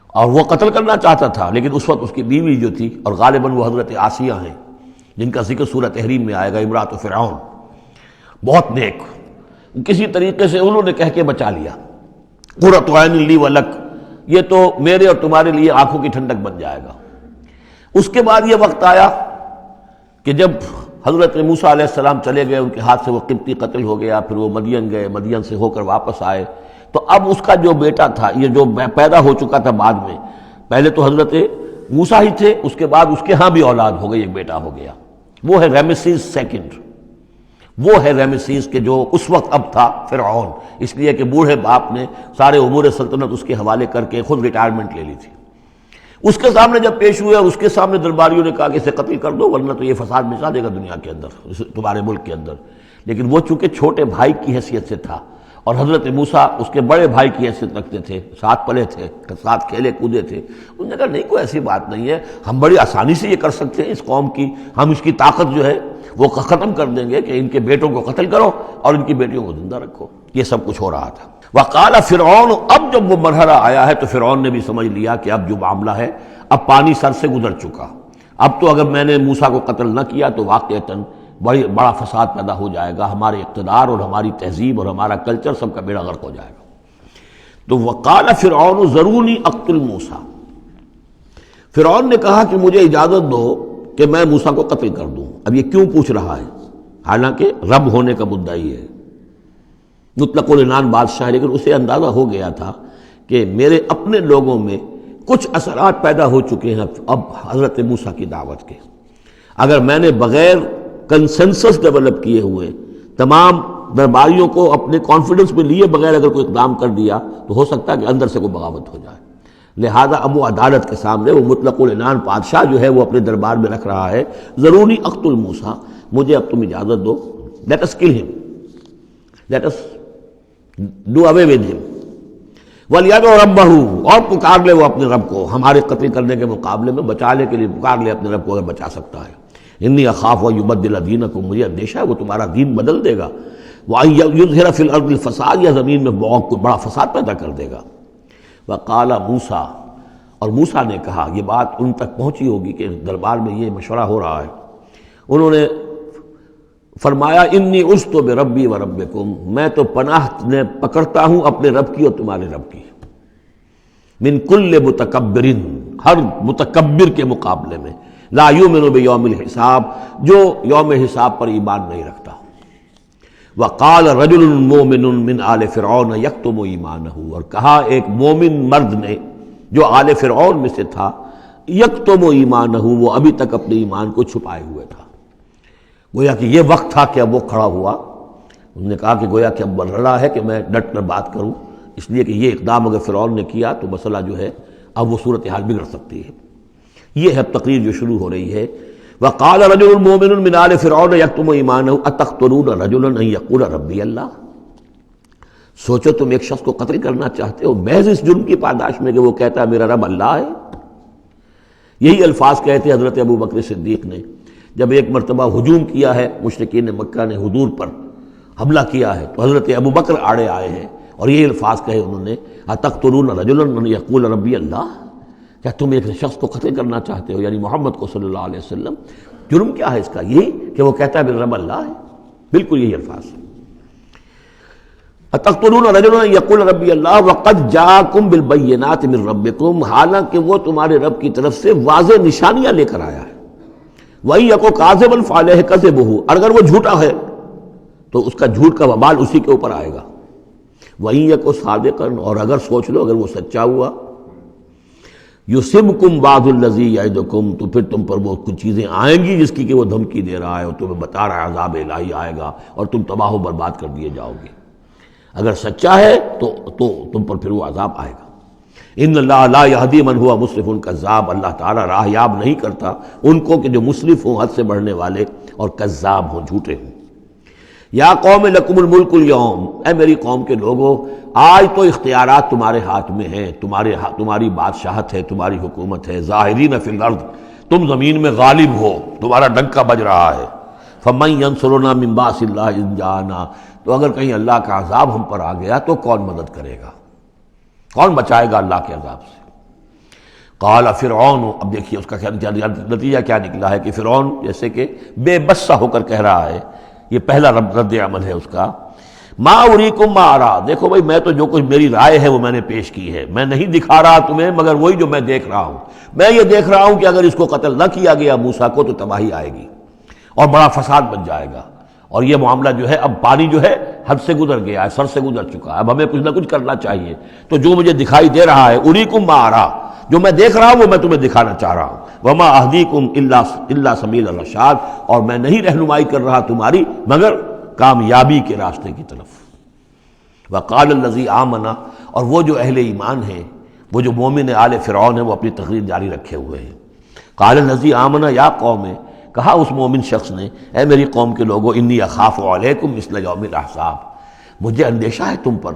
اور وہ قتل کرنا چاہتا تھا، لیکن اس وقت اس کی بیوی جو تھی، اور غالباً وہ حضرت آسیہ ہیں جن کا ذکر سورہ تحریم میں آئے گا، امرات فرعون، بہت نیک، کسی طریقے سے انہوں نے کہہ کے بچا لیا، قرۃ عین لی ولک، یہ تو میرے اور تمہارے لیے آنکھوں کی ٹھنڈک بن جائے گا۔ اس کے بعد یہ وقت آیا کہ جب حضرت موسیٰ علیہ السلام چلے گئے، ان کے ہاتھ سے وہ قبطی قتل ہو گیا، پھر وہ مدین گئے، مدین سے ہو کر واپس آئے، تو اب اس کا جو بیٹا تھا، یہ جو پیدا ہو چکا تھا بعد میں، پہلے تو حضرت موسیٰ ہی تھے، اس کے بعد اس کے ہاں بھی اولاد ہو گئی، ایک بیٹا ہو گیا، وہ ہے رامسیس سیکنڈ، وہ ہے رامسیس کے جو اس وقت اب تھا فرعون، اس لیے کہ بوڑھے باپ نے سارے امور سلطنت اس کے حوالے کر کے خود ریٹائرمنٹ لے لی تھی۔ اس کے سامنے جب پیش ہوئے اور اس کے سامنے درباریوں نے کہا کہ اسے قتل کر دو ورنہ تو یہ فساد مچا دے گا دنیا کے اندر، تمہارے ملک کے اندر، لیکن وہ چونکہ چھوٹے بھائی کی حیثیت سے تھا اور حضرت موسیٰ اس کے بڑے بھائی کی حیثیت رکھتے تھے، ساتھ پلے تھے، ساتھ کھیلے کودے تھے، انہوں نے کہا نہیں کوئی ایسی بات نہیں ہے، ہم بڑی آسانی سے یہ کر سکتے ہیں، اس قوم کی ہم اس کی طاقت جو ہے وہ ختم کر دیں گے کہ ان کے بیٹوں کو قتل کرو اور ان کی بیٹیوں کو زندہ رکھو۔ یہ سب کچھ ہو رہا تھا۔ وقال فرعون، اب جب وہ مرحلہ آیا ہے تو فرعون نے بھی سمجھ لیا کہ اب جو معاملہ ہے اب پانی سر سے گزر چکا، اب تو اگر میں نے موسیٰ کو قتل نہ کیا تو واقعتاً بڑا فساد پیدا ہو جائے گا، ہمارے اقتدار اور ہماری تہذیب اور ہمارا کلچر سب کا بیڑا غرق ہو جائے گا۔ تو وقال فرعون ذرونی اقتل موسیٰ، فرعون نے کہا کہ مجھے اجازت دو کہ میں موسیٰ کو قتل کر دوں۔ اب یہ کیوں پوچھ رہا ہے؟ حالانکہ رب ہونے کا مدعی ہے، مطلق العنان بادشاہ، لیکن اسے اندازہ ہو گیا تھا کہ میرے اپنے لوگوں میں کچھ اثرات پیدا ہو چکے ہیں اب حضرت موسیٰ کی دعوت کے، اگر میں نے بغیر کنسنسس ڈیولپ کیے ہوئے تمام درباریوں کو اپنے کانفیڈنس میں لیے بغیر اگر کوئی اقدام کر دیا تو ہو سکتا ہے کہ اندر سے کوئی بغاوت ہو جائے، لہذا اب وہ عدالت کے سامنے وہ مطلق العنان بادشاہ جو ہے وہ اپنے دربار میں رکھ رہا ہے، ضروری اقتل موسیٰ، مجھے اب تم اجازت دو، late us kill them, let us do away with them, وَلْيَدْعُ رَبَّهُ، اور پکار لے وہ اپنے رب کو، ہمارے قتل کرنے کے مقابلے میں بچانے کے لیے پکار لے اپنے رب کو اگر بچا سکتا ہے۔ انی اخاف ان یبدل دینکم، مجھے اندیشہ ہے وہ تمہارا دین بدل دے گا، وَأَن یظہر فی الارض الفساد، یا زمین میں بہت بڑا فساد پیدا کر دے گا۔ وقال موسیٰ، اور موسیٰ نے کہا، یہ بات ان تک پہنچی ہوگی کہ دربار میں یہ مشورہ ہو رہا ہے، انہوں نے فرمایا انی عصت بربی و ربکم، میں تو پناہ پکڑتا ہوں اپنے رب کی اور تمہارے رب کی، من کل متکبر، ہر متکبر کے مقابلے میں، لا یؤمن بیوم الحساب، جو یوم حساب پر ایمان نہیں رکھتا۔ وقال رجل مومن من آل فرعون یکتم ایمانہ، اور کہا ایک مومن مرد نے جو آل فرعون میں سے تھا، یکتم ایمانہ، وہ ابھی تک اپنے ایمان کو چھپائے ہوئے تھا، گویا کہ یہ وقت تھا کہ اب وہ کھڑا ہوا، انہوں نے کہا کہ گویا کہ اب مرحلہ ہے کہ میں ڈٹ کر بات کروں، اس لیے کہ یہ اقدام اگر فرعون نے کیا تو مسئلہ جو ہے اب وہ صورتحال بگڑ سکتی ہے۔ یہ ہے تقریر جو شروع ہو رہی ہے، وقال رجل مومن من آل فرعون یکتم ایمانہ اتقتلون رجلا ان یقول ربی اللہ، سوچو تم ایک شخص کو قتل کرنا چاہتے ہو محض اس جرم کی پاداش میں کہ وہ کہتا ہے میرا رب اللہ ہے۔ یہی الفاظ کہتے حضرت ابو بکر صدیق نے جب ایک مرتبہ ہجوم کیا ہے، مشرکین مکہ نے حضور پر حملہ کیا ہے، تو حضرت ابو بکر آڑے آئے ہیں اور یہ الفاظ کہے انہوں نے، اتقتلون رجلا ان یقول ربی اللہ، کیا تم ایک شخص کو قتل کرنا چاہتے ہو، یعنی محمد کو صلی اللہ علیہ وسلم، جرم کیا ہے اس کا؟ یہی کہ وہ کہتا ہے میرا رب اللہ ہے، بالکل یہی الفاظ۔ اتقتلون رجلا ان یقول ربی اللہ وقد جاءکم بالبینات من ربکم، حالانکہ وہ تمہارے رب کی طرف سے واضح نشانیاں لے کر آیا ہے، وَإِن يَكُ كَاذِبًا فَعَلَيْهِ كَذِبُهُ، اور اگر وہ جھوٹا ہے تو اس کا جھوٹ کا وبال اسی کے اوپر آئے گا، وَإِن يَكُ صَادِقًا، اور اگر سوچ لو اگر وہ سچا ہوا، يُصِبْكُمْ بَعْضُ الَّذِي يَعِدُكُمْ، تو پھر تم پر وہ کچھ چیزیں آئیں گی جس کی کہ وہ دھمکی دے رہا ہے اور تمہیں بتا رہا ہے عذاب الہی آئے گا اور تم تباہ و برباد کر دیے جاؤ گے، اگر سچا ہے تو تم پر پھر وہ عذاب آئے گا۔ ان اللہ لا یہدی من ہوا مسرف کذاب، اللہ تعالیٰ راہ یاب نہیں کرتا ان کو کہ جو مسرف ہوں، حد سے بڑھنے والے اور کذاب ہوں، جھوٹے ہوں۔ یا قوم لکم الملک اليوم، اے میری قوم کے لوگوں آج تو اختیارات تمہارے ہاتھ میں ہیں، تمہاری بادشاہت ہے، تمہاری حکومت ہے، ظاہرین فی الارض، تم زمین میں غالب ہو، تمہارا ڈنکا بج رہا ہے، فمن ینصرنا من باس اللہ ان جاءنا، تو اگر کہیں اللہ کا عذاب ہم پر آ گیا تو کون مدد کرے گا، کون بچائے گا اللہ کے عذاب سے؟ قال فرعون، اب دیکھیے اس کا نتیجہ کیا نکلا ہے کہ فرعون جیسے کہ بے بس سا ہو کر کہہ رہا ہے، یہ پہلا رد عمل ہے اس کا، ما اریکم ما ارا، دیکھو بھائی میں تو جو کچھ میری رائے ہے وہ میں نے پیش کی ہے، میں نہیں دکھا رہا تمہیں مگر وہی جو میں دیکھ رہا ہوں۔ میں یہ دیکھ رہا ہوں کہ اگر اس کو قتل نہ کیا گیا موسیٰ کو تو تباہی آئے گی اور بڑا فساد بن جائے گا، اور یہ معاملہ جو ہے اب پانی جو ہے حد سے گزر گیا ہے، سر سے گزر چکا ہے، اب ہمیں کچھ نہ کچھ کرنا چاہیے۔ تو جو مجھے دکھائی دے رہا ہے اریکم ما ارا، جو میں دیکھ رہا ہوں وہ میں تمہیں دکھانا چاہ رہا ہوں۔ وما اہدیکم الا سبیل الرشاد، اور میں نہیں رہنمائی کر رہا تمہاری مگر کامیابی کے راستے کی طرف۔ وقال الذی آمن، اور وہ جو اہل ایمان ہیں، وہ جو مومن آل فرعون ہیں، وہ اپنی تقریر جاری رکھے ہوئے ہیں۔ قال الذی آمن یا قوم، کہا اس مومن شخص نے اے میری قوم کے لوگو، انی اخاف علیکم مثل یوم الاحزاب، مجھے اندیشہ ہے تم پر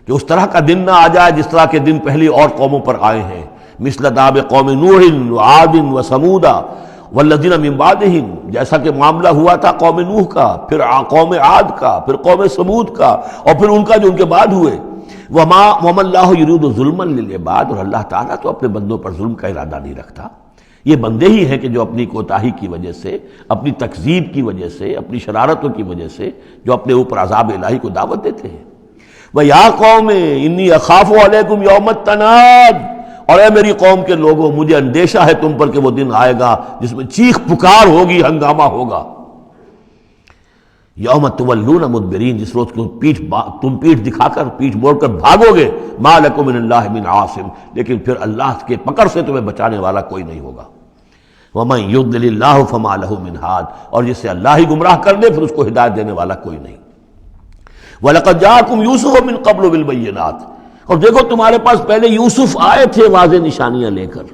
کہ اس طرح کا دن نہ آ جائے جس طرح کے دن پہلی اور قوموں پر آئے ہیں، مثل داب قوم نوح وعاد وثمود والذین من بعدہم، جیسا کہ معاملہ ہوا تھا قوم نوح کا، پھر قوم عاد کا، پھر قوم ثمود کا، اور پھر ان کا جو ان کے بعد ہوئے۔ وما اللہ یرید ظلما للعباد، اور اللہ تعالیٰ تو اپنے بندوں پر ظلم کا ارادہ نہیں رکھتا، یہ بندے ہی ہیں کہ جو اپنی کوتاہی کی وجہ سے، اپنی تکذیب کی وجہ سے، اپنی شرارتوں کی وجہ سے جو اپنے اوپر عذاب الہی کو دعوت دیتے ہیں۔ وَيَا قَوْمِ إِنِّي أَخَافُ عَلَيْكُمْ يَوْمَ التَّنَادِ، اور اے میری قوم کے لوگوں مجھے اندیشہ ہے تم پر کہ وہ دن آئے گا جس میں چیخ پکار ہوگی، ہنگامہ ہوگا۔ یوم تولون مدبرین، جس روز تم پیٹھ دکھا کر، پیٹھ موڑ کر بھاگو گے، ما لکم من اللہ من عاصم، لیکن پھر اللہ کے پکڑ سے تمہیں بچانے والا کوئی نہیں ہوگا۔ وَمَن يُضْلِلِ اللَّهُ فَمَا لَهُ مِنْ هَادٍ، اور جسے اللہ ہی گمراہ کر دے پھر اس کو ہدایت دینے والا کوئی نہیں۔ وَلَقَدْ جَاءَكُمْ يُوسُفُ مِنْ قَبْلُ بِالْبَيِّنَاتِ، اور دیکھو تمہارے پاس پہلے یوسف آئے تھے واضح نشانیاں لے کر،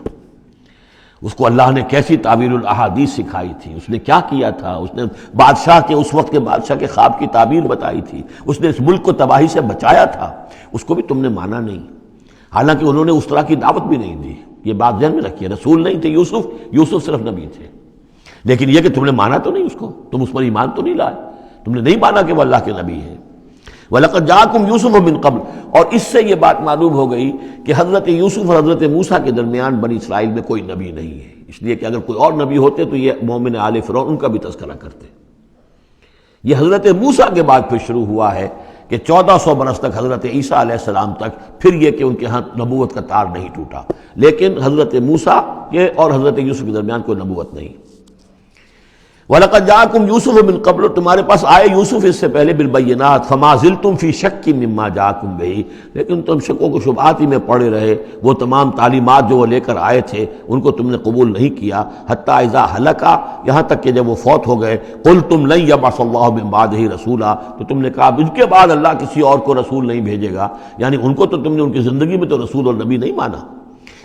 اس کو اللہ نے کیسی تعبیر الاحادیث سکھائی تھی، اس نے کیا کیا تھا، اس نے بادشاہ کے، اس وقت کے بادشاہ کے خواب کی تعبیر بتائی تھی، اس نے اس ملک کو تباہی سے بچایا تھا، اس کو بھی تم نے مانا نہیں، حالانکہ انہوں نے اس طرح کی دعوت بھی نہیں دی۔ یہ بات ذہن میں رکھیے، رسول نہیں تھے یوسف صرف نبی تھے، لیکن یہ کہ تم نے مانا تو نہیں اس کو، تم اس پر ایمان تو نہیں لائے، تم نے نہیں مانا کہ وہ اللہ کے نبی ہے۔ وَلَقَدْ جَاءَكُمْ يُوسُفُ مِنْ قَبْلُ، اور اس سے یہ بات معلوم ہو گئی کہ حضرت یوسف اور حضرت موسیٰ کے درمیان بنی اسرائیل میں کوئی نبی نہیں ہے، اس لیے کہ اگر کوئی اور نبی ہوتے تو یہ مومن آل فرعون ان کا بھی تذکرہ کرتے۔ یہ حضرت موسیٰ کے بعد پھر شروع ہوا ہے کہ 1400 برس تک حضرت عیسیٰ علیہ السلام تک، پھر یہ کہ ان کے ہاں نبوت کا تار نہیں ٹوٹا، لیکن حضرت موسیٰ کے اور حضرت یوسف کے درمیان کوئی نبوت نہیں۔ وَلَقَدْ جَاءَكُمْ يُوسُفُ مِنْ قَبْلُ، تمہارے پاس آئے یوسف اس سے پہلے بالبینات، فَمَا زِلْتُمْ فِي شَكٍّ مِّمَّا جَاءَكُمْ بِهِ، لیکن تم شکوں کو شبہات ہی میں پڑے رہے، وہ تمام تعلیمات جو وہ لے کر آئے تھے ان کو تم نے قبول نہیں کیا، حتیٰ اذا ہلکا، یہاں تک کہ جب وہ فوت ہو گئے، قُلْتُمْ لَن يَبْعَثَ اللَّهُ مِن بَعْدِهِ رَسُولًا، تو تم نے کہا ان کے بعد اللہ کسی اور کو رسول نہیں بھیجے گا، یعنی ان کو تو تم نے ان کی زندگی میں تو رسول اور نبی نہیں مانا۔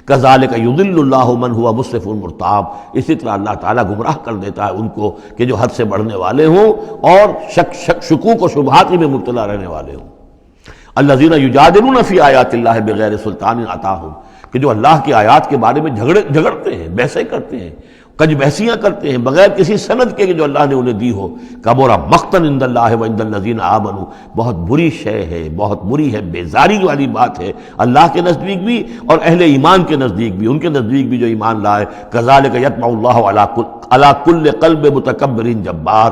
کذالک یضل اللہ من هو مسرف مرتاب، اسی طرح اللہ تعالیٰ گمراہ کر دیتا ہے ان کو کہ جو حد سے بڑھنے والے ہوں اور شکوک و شبہات میں مبتلا رہنے والے ہوں۔ الذین یجادلون فی آیات اللہ بغیر سلطان اتاہم، کہ جو اللہ کی آیات کے بارے میں جھگڑتے ہیں، بحثیں کرتے ہیں، کج بحثیاں کرتے ہیں بغیر کسی سند کے کہ جو اللہ نے انہیں دی ہو۔ کبر مقتا عند اللہ وعند الذین آمنوا، بہت بری شے ہے، بہت بری ہے، بیزاری والی بات ہے اللہ کے نزدیک بھی اور اہل ایمان کے نزدیک بھی، ان کے نزدیک بھی جو ایمان لائے۔ کذالک یطبع اللہ علی کل قلب متکبر جبار،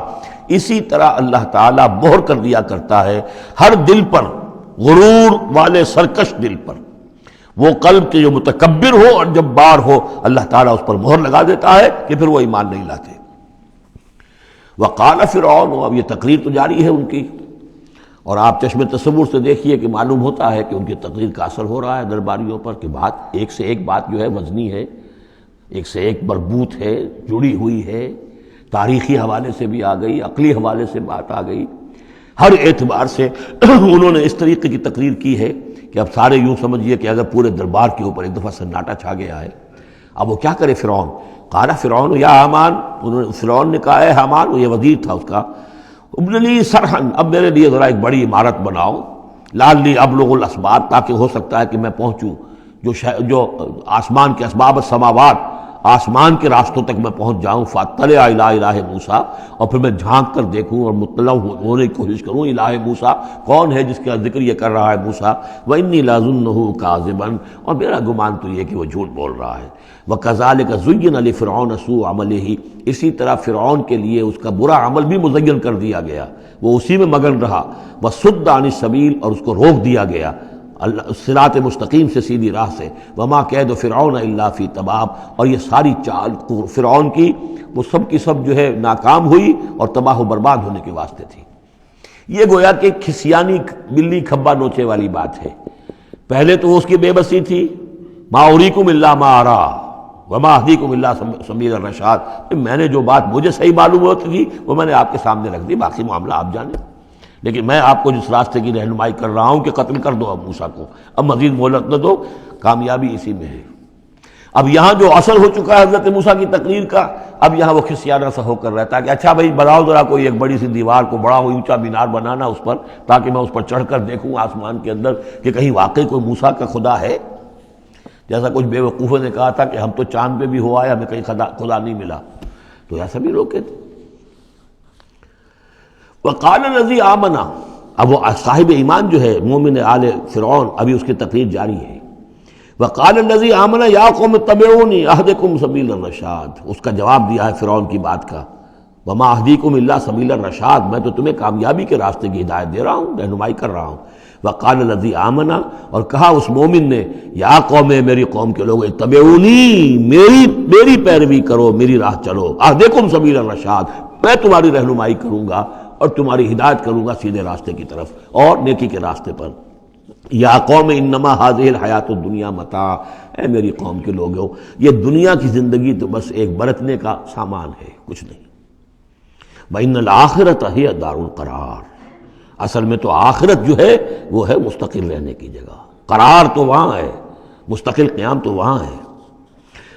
اسی طرح اللہ تعالیٰ مہر کر دیا کرتا ہے ہر دل پر، غرور والے سرکش دل پر، وہ قلب کے جو متکبر ہو اور جبار ہو، اللہ تعالیٰ اس پر مہر لگا دیتا ہے کہ پھر وہ ایمان نہیں لاتے۔ وقال فرعون، اب یہ تقریر تو جاری ہے ان کی، اور آپ چشم تصور سے دیکھیے کہ معلوم ہوتا ہے کہ ان کی تقریر کا اثر ہو رہا ہے درباریوں پر، کہ بات ایک سے ایک بات جو ہے وزنی ہے، ایک سے ایک مربوط ہے، جڑی ہوئی ہے، تاریخی حوالے سے بھی آ گئی، عقلی حوالے سے بات آ گئی، ہر اعتبار سے انہوں نے اس طریقے کی تقریر کی ہے کہ اب سارے یوں سمجھیے کہ اگر پورے دربار کے اوپر ایک دفعہ سناٹا چھا گیا ہے۔ اب وہ کیا کرے فرعون؟ قال فرعون یا حامان، فرعون نے کہا ہے حامان، وہ یہ وزیر تھا اس کا، ابن لی صرحا، اب میرے لیے ذرا ایک بڑی عمارت بناؤ، لعلی ابلغ الاسباب، تاکہ ہو سکتا ہے کہ میں پہنچوں جو آسمان کے اسباب السماوات، آسمان کے راستوں تک میں پہنچ جاؤں، فاطلع الی الہ موسیٰ، اور پھر میں جھانک کر دیکھوں اور مطلع ہونے کی کوشش کروں الہ موسیٰ کون ہے جس کا ذکر یہ کر رہا ہے موسیٰ، وانی لاظنہ کاذبا، اور میرا گمان تو یہ کہ وہ جھوٹ بول رہا ہے۔ وکذالک زین لفرعون سوء عملہ، اسی طرح فرعون کے لیے اس کا برا عمل بھی مزین کر دیا گیا، وہ اسی میں مگن رہا، وصد عن السبیل، اور اس کو روک دیا گیا صراط مستقیم سے، سیدھی راہ سے، وما کید فرعون الا فی تباب، اور یہ ساری چال فرعون کی وہ سب کی سب جو ہے ناکام ہوئی اور تباہ و برباد ہونے کے واسطے تھی۔ یہ گویا کہ کھسیانی بلی کھبا نوچے والی بات ہے۔ پہلے تو اس کی بے بسی تھی، ما اریکم الا ما ارا وما اہدیکم الا سبیل الرشاد، میں نے جو بات مجھے صحیح معلوم ہوتی تھی وہ میں نے آپ کے سامنے رکھ دی، باقی معاملہ آپ جانیں، لیکن میں آپ کو جس راستے کی رہنمائی کر رہا ہوں کہ قتل کر دو اب موسیٰ کو، اب مزید مہلت نہ دو، کامیابی اسی میں ہے۔ اب یہاں جو اثر ہو چکا ہے حضرت موسیٰ کی تقریر کا، اب یہاں وہ خسیانہ سا ہو کر رہتا ہے کہ اچھا بھائی بناؤ ذرا کوئی ایک بڑی سی دیوار کو، بڑا اونچا مینار بنانا اس پر، تاکہ میں اس پر چڑھ کر دیکھوں آسمان کے اندر کہ کہیں واقعی کوئی موسیٰ کا خدا ہے۔ جیسا کچھ بے وقوفوں نے کہا تھا کہ ہم تو چاند پہ بھی ہو آئے، ہمیں کہیں خدا نہیں ملا، تو ایسا بھی روکے تھے۔ وقال الذی آمن، اب وہ صاحب ایمان جو ہے مومن آل فرعون، ابھی اس کی تقریر جاری ہے۔ وقال الذی آمن یا قوم اتبعونی اہدکم سبیل الرشاد، اس کا جواب دیا ہے فرعون کی بات کا، وما اہدیکم الا سبیل الرشاد، میں تو تمہیں کامیابی کے راستے کی ہدایت دے رہا ہوں، رہنمائی کر رہا ہوں۔ وقال الذی آمن، اور کہا اس مومن نے، یا قوم، میری قوم کے لوگ، اتبعونی، میری پیروی کرو، میری راہ چلو، اہدکم سبیل الرشاد، میں تمہاری رہنمائی کروں گا اور تمہاری ہدایت کروں گا سیدھے راستے کی طرف اور نیکی کے راستے پر۔ یا قوم انما هذه الحیات الدنیا متاع، اے میری قوم کے لوگوں، یہ دنیا کی زندگی تو بس ایک برتنے کا سامان ہے، کچھ نہیں۔ وَإِنَّ الْآخِرَةَ هِيَ دَارُ الْقَرَارِ، اصل میں تو آخرت جو ہے وہ ہے مستقل رہنے کی جگہ، قرار تو وہاں ہے، مستقل قیام تو وہاں ہے۔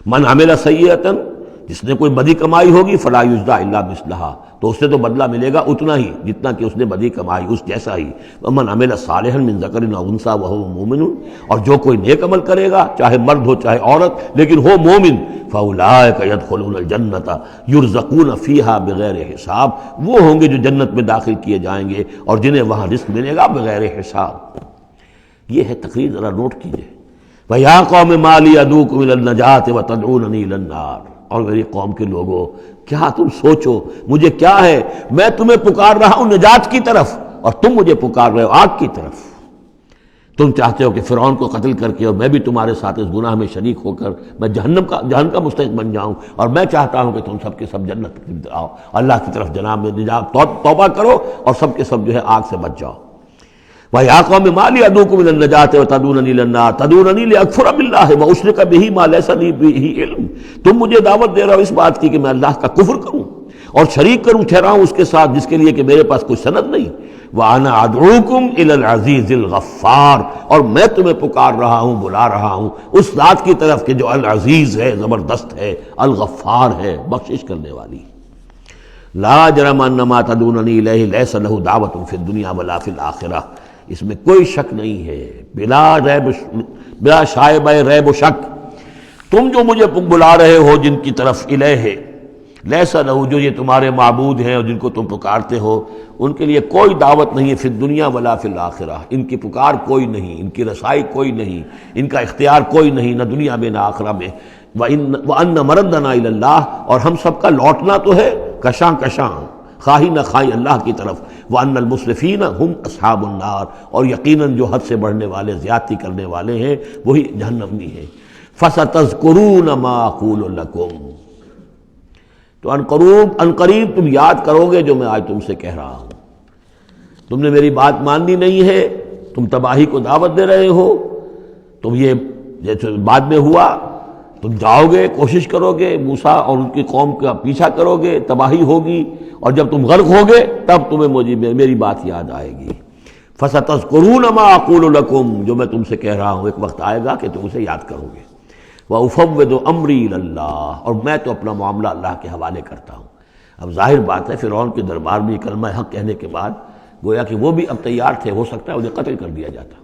من عمل سیئۃ، جس نے کوئی بدی کمائی ہوگی، فلا یجزی الا مثلھا، تو اس سے تو بدلہ ملے گا اتنا ہی جتنا کہ اس نے بدی کمائی، اس جیسا ہی۔ ومن عمل صالحا من ذکر او انثی وہو مومن، اور جو کوئی نیک عمل کرے گا، چاہے مرد ہو چاہے عورت، لیکن ہو مومن، فاولئک یدخلون الجنۃ یرزقون فیہا بغیر حساب، وہ ہوں گے جو جنت میں داخل کیے جائیں گے اور جنہیں وہاں رزق ملے گا بغیر حساب۔ یہ ہے تقریر، ذرا نوٹ کیجئے۔ وَيَا قَوْمِ مَا لِي أَدْعُوكُمْ إِلَى النَّجَاةِ وَتَدْعُونَنِي إِلَى النَّارِ، اور میری قوم کے لوگوں، کیا تم سوچو مجھے کیا ہے، میں تمہیں پکار رہا ہوں نجات کی طرف اور تم مجھے پکار رہے ہو آگ کی طرف۔ تم چاہتے ہو کہ فرعون کو قتل کر کے اور میں بھی تمہارے ساتھ اس گناہ میں شریک ہو کر میں جہنم کا مستحق بن جاؤں، اور میں چاہتا ہوں کہ تم سب کے سب جنت کی آؤ، اللہ کی طرف جناب میں نجات، توبہ کرو اور سب کے سب جو ہے آگ سے بچ جاؤ۔ وَيَا قَوْمِ مَا لِي أَدْعُوكُمْ إِلَى النَّجَاةِ وَتَدْعُونَنِي إِلَى النَّارِ تَدْعُونَنِي لِأَكْفُرَ بِاللَّهِ وَأُشْرِكَ بِهِ مَا لَيْسَ لِي بِهِ عِلْمٌ، تم مجھے دعوت دے رہے ہو اس بات کی کہ میں اللہ کا کفر کروں اور شریک کروں ٹھہراؤں اس کے ساتھ جس کے لیے کہ میرے پاس کوئی سند نہیں۔ وَأَنَا أَدْعُوكُمْ إِلَى الْعَزِيزِ الْغَفَّارِ، اور میں تمہیں پکار رہا ہوں، بلا رہا ہوں اس ذات کی طرف کہ جو العزیز ہے، زبردست ہے، الغفار ہے، بخشش کرنے والی۔ لا جرم ان ما تدعوننی الیہ لیس لہ دعوۃ فی الدنیا ولا فی الآخرہ، اس میں کوئی شک نہیں ہے، بلا شائبہ ریب و شک، تم جو مجھے بلا رہے ہو جن کی طرف الیہ، لیس لہ، جو یہ تمہارے معبود ہیں اور جن کو تم پکارتے ہو، ان کے لیے کوئی دعوت نہیں ہے فی الدنیا ولا فی الآخرہ، ان کی پکار کوئی نہیں، ان کی رسائی کوئی نہیں، ان کا اختیار کوئی نہیں، نہ دنیا میں نہ آخرہ میں۔ وَأَنَّ مَرَدَّنَا إِلَى اللَّهِ، اور ہم سب کا لوٹنا تو ہے کشاں کشاں، خواہی نہ خواہی اللہ کی طرف۔ وَأَنَّ الْمُسْرِفِينَ هُمْ أَصْحَابُ النَّارِ، اور یقیناً جو حد سے بڑھنے والے، زیادتی کرنے والے ہیں وہی جہنمی ہیں۔ فَسَتَذْكُرُونَ مَا أَقُولُ لَكُمْ، تو ان قریب تم یاد کرو گے جو میں آج تم سے کہہ رہا ہوں۔ تم نے میری بات ماننی نہیں ہے، تم تباہی کو دعوت دے رہے ہو، تم یہ جیسے بعد میں ہوا، تم جاؤ گے، کوشش کرو گے، موسیٰ اور ان کی قوم کا پیچھا کرو گے، تباہی ہوگی، اور جب تم غرق ہوگے تب تمہیں میری بات یاد آئے گی۔ فَسَتَذْكُرُونَ مَا أَقُولُ لَكُمْ، جو میں تم سے کہہ رہا ہوں ایک وقت آئے گا کہ تم اسے یاد کرو گے۔ وَأُفَوِّضُ أَمْرِي إِلَى اللَّهِ، اور میں تو اپنا معاملہ اللہ کے حوالے کرتا ہوں۔ اب ظاہر بات ہے فرعون کے دربار میں کلمہ حق کہنے کے بعد گویا کہ وہ بھی اب تیار تھے، ہو سکتا ہے انہیں قتل کر دیا جاتا،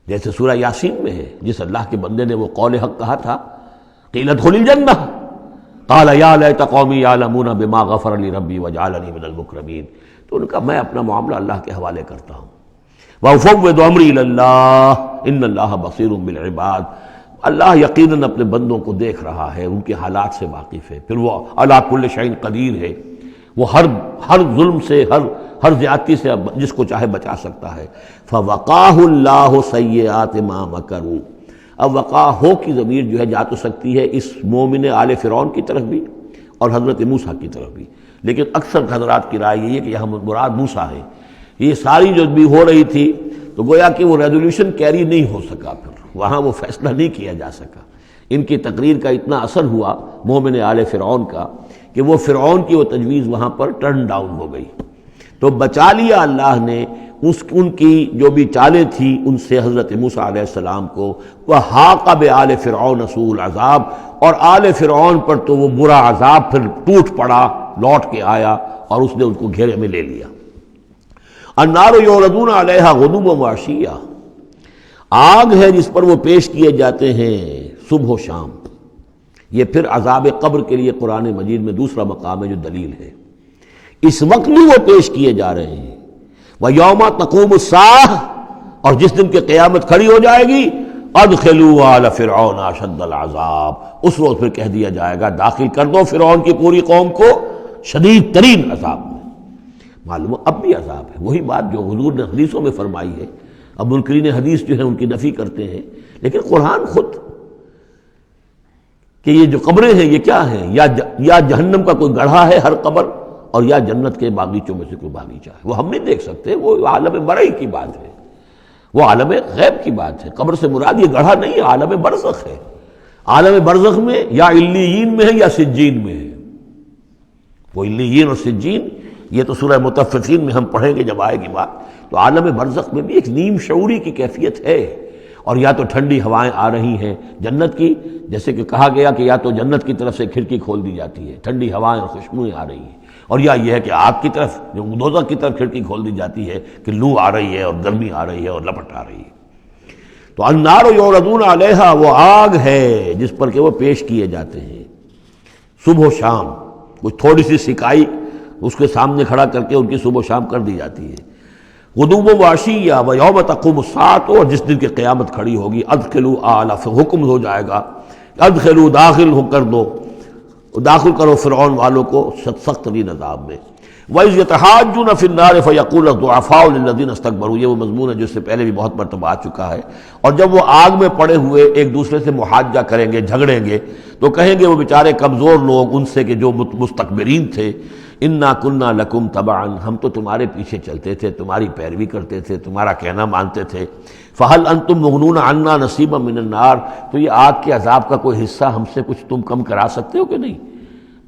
جیسے سورہ یاسین میں ہے، جس اللہ کے بندے نے وہ قول حق کہا تھا، قیل ادخل الجنہ، قال یا لیت قومی یعلمون بما غفر لی ربی وجعلنی من المکرمین، تو ان کا میں اپنا معاملہ اللہ کے حوالے کرتا ہوں. وَأُفَوِّضُ أَمْرِي إِلَى اللَّهِ إِنَّ اللَّهَ بَصِيرٌ بِالْعِبَادِ، اللہ یقیناً اپنے بندوں کو دیکھ رہا ہے، ان کے حالات سے واقف ہے، پھر وہ علی کل شیء قدیر ہے، وہ ہر ظلم سے، ہر زیادتی سے جس کو چاہے بچا سکتا ہے. فَوَقَاهُ اللَّهُ سَيِّئَاتِ مَا مَكَرُوا، اب وقاہ کی ضمیر جو ہے جا تو سکتی ہے اس مومن آل فرعون کی طرف بھی اور حضرت موسیٰ کی طرف بھی، لیکن اکثر حضرات کی رائے یہ ہے کہ یہاں مراد موسیٰ ہے. یہ ساری جو بھی ہو رہی تھی تو گویا کہ وہ ریزولوشن کیری نہیں ہو سکا، پھر وہاں وہ فیصلہ نہیں کیا جا سکا. ان کی تقریر کا اتنا اثر ہوا مومن آل فرعون کا کہ وہ فرعون کی وہ تجویز وہاں پر ٹرن ڈاؤن ہو گئی. تو بچا لیا اللہ نے ان کی جو بھی چالیں تھیں ان سے حضرت موسیٰ علیہ السلام کو. وَحَاقَ بِآلِ فِرْعَوْنَ سُوءُ الْعَذَابِ، اور آل فرعون پر تو وہ برا عذاب پھر ٹوٹ پڑا، لوٹ کے آیا اور اس نے ان کو گھیرے میں لے لیا. النَّارُ يُعْرَضُونَ عَلَيْهَا غُدُوًّا وَعَشِيًّا، آگ ہے جس پر وہ پیش کیے جاتے ہیں صبح و شام. یہ پھر عذاب قبر کے لیے قرآن مجید میں دوسرا مقام ہے جو دلیل ہے. اس وقت بھی وہ پیش کیے جا رہے ہیں. وَيَوْمَ تَقُومُ السَّاعَةُ، اور جس دن کہ قیامت کھڑی ہو جائے گی، أَدْخِلُوا آلَ فِرْعَوْنَ أَشَدَّ الْعَذَابِ، اس روز پھر کہہ دیا جائے گا داخل کر دو فرعون کی پوری قوم کو شدید ترین عذاب میں. معلوم اب بھی عذاب ہے، وہی بات جو حضور نے حدیثوں میں فرمائی ہے. اب منکرین حدیث جو ہے ان کی نفی کرتے ہیں، لیکن قرآن خود کہ یہ جو قبریں ہیں یہ کیا ہیں، یا جہنم کا کوئی گڑھا ہے ہر قبر، اور یا جنت کے باغیچوں میں سے کوئی باغیچہ ہے. وہ ہم نہیں دیکھ سکتے، وہ عالم برئی کی بات ہے، وہ عالم غیب کی بات ہے. قبر سے مراد یہ گڑھا نہیں ہے، عالم برزخ ہے. عالم برزخ میں یا علیین میں ہے یا سجین میں ہے. وہ علیین اور سجین یہ تو سورہ مطففین میں ہم پڑھیں گے جب آئے گی بات. تو عالم برزخ میں بھی ایک نیم شعوری کی کیفیت ہے، اور یا تو ٹھنڈی ہوائیں آ رہی ہیں جنت کی، جیسے کہ کہا گیا کہ یا تو جنت کی طرف سے کھڑکی کھول دی جاتی ہے، ٹھنڈی ہوائیں اور خوشبوئیں آ رہی ہیں، اور یا یہ ہے کہ آگ کی طرف جو دوزخ کی طرف کھڑکی کھول دی جاتی ہے کہ لو آ رہی ہے اور گرمی آ رہی ہے اور لپٹ آ رہی ہے. تو النار یعرضون علیہا، وہ آگ ہے جس پر کہ وہ پیش کیے جاتے ہیں صبح و شام. کچھ تھوڑی سی سکائی اس کے سامنے کھڑا کر کے ان کی صبح و شام کر دی جاتی ہے. غدوًا وعشیًّا ویوم تقوم الساعۃ، اور جس دن کی قیامت کھڑی ہوگی ادخلوا آل، حکم ہو جائے گا ادخلوا، داخل ہو کر دو، داخل کرو فرعون والوں کو سخت ترین عذاب میں. وَإِذْ يَتَحَاجُّونَ فِي النَّارِ فَيَقُولُ الضُّعَفَاءُ لِلَّذِينَ اسْتَكْبَرُوا، یہ وہ مضمون ہے جس سے پہلے بھی بہت مرتبہ آ چکا ہے. اور جب وہ آگ میں پڑے ہوئے ایک دوسرے سے محاجہ کریں گے، جھگڑیں گے، تو کہیں گے وہ بیچارے کمزور لوگ ان سے کہ جو مستکبرین تھے، اِنَّا كُنَّا لَكُمْ تَبَعًا، ہم تو تمہارے پیچھے چلتے تھے، تمہاری پیروی کرتے تھے، تمہارا کہنا مانتے تھے. فَهَلْ أَنْتُمْ مُغْنُونَ عَنَّا نَصِيبًا مِّنَ النَّارِ، تو یہ آگ کے عذاب کا کوئی حصہ ہم سے کچھ تم کم کرا سکتے ہو کہ نہیں؟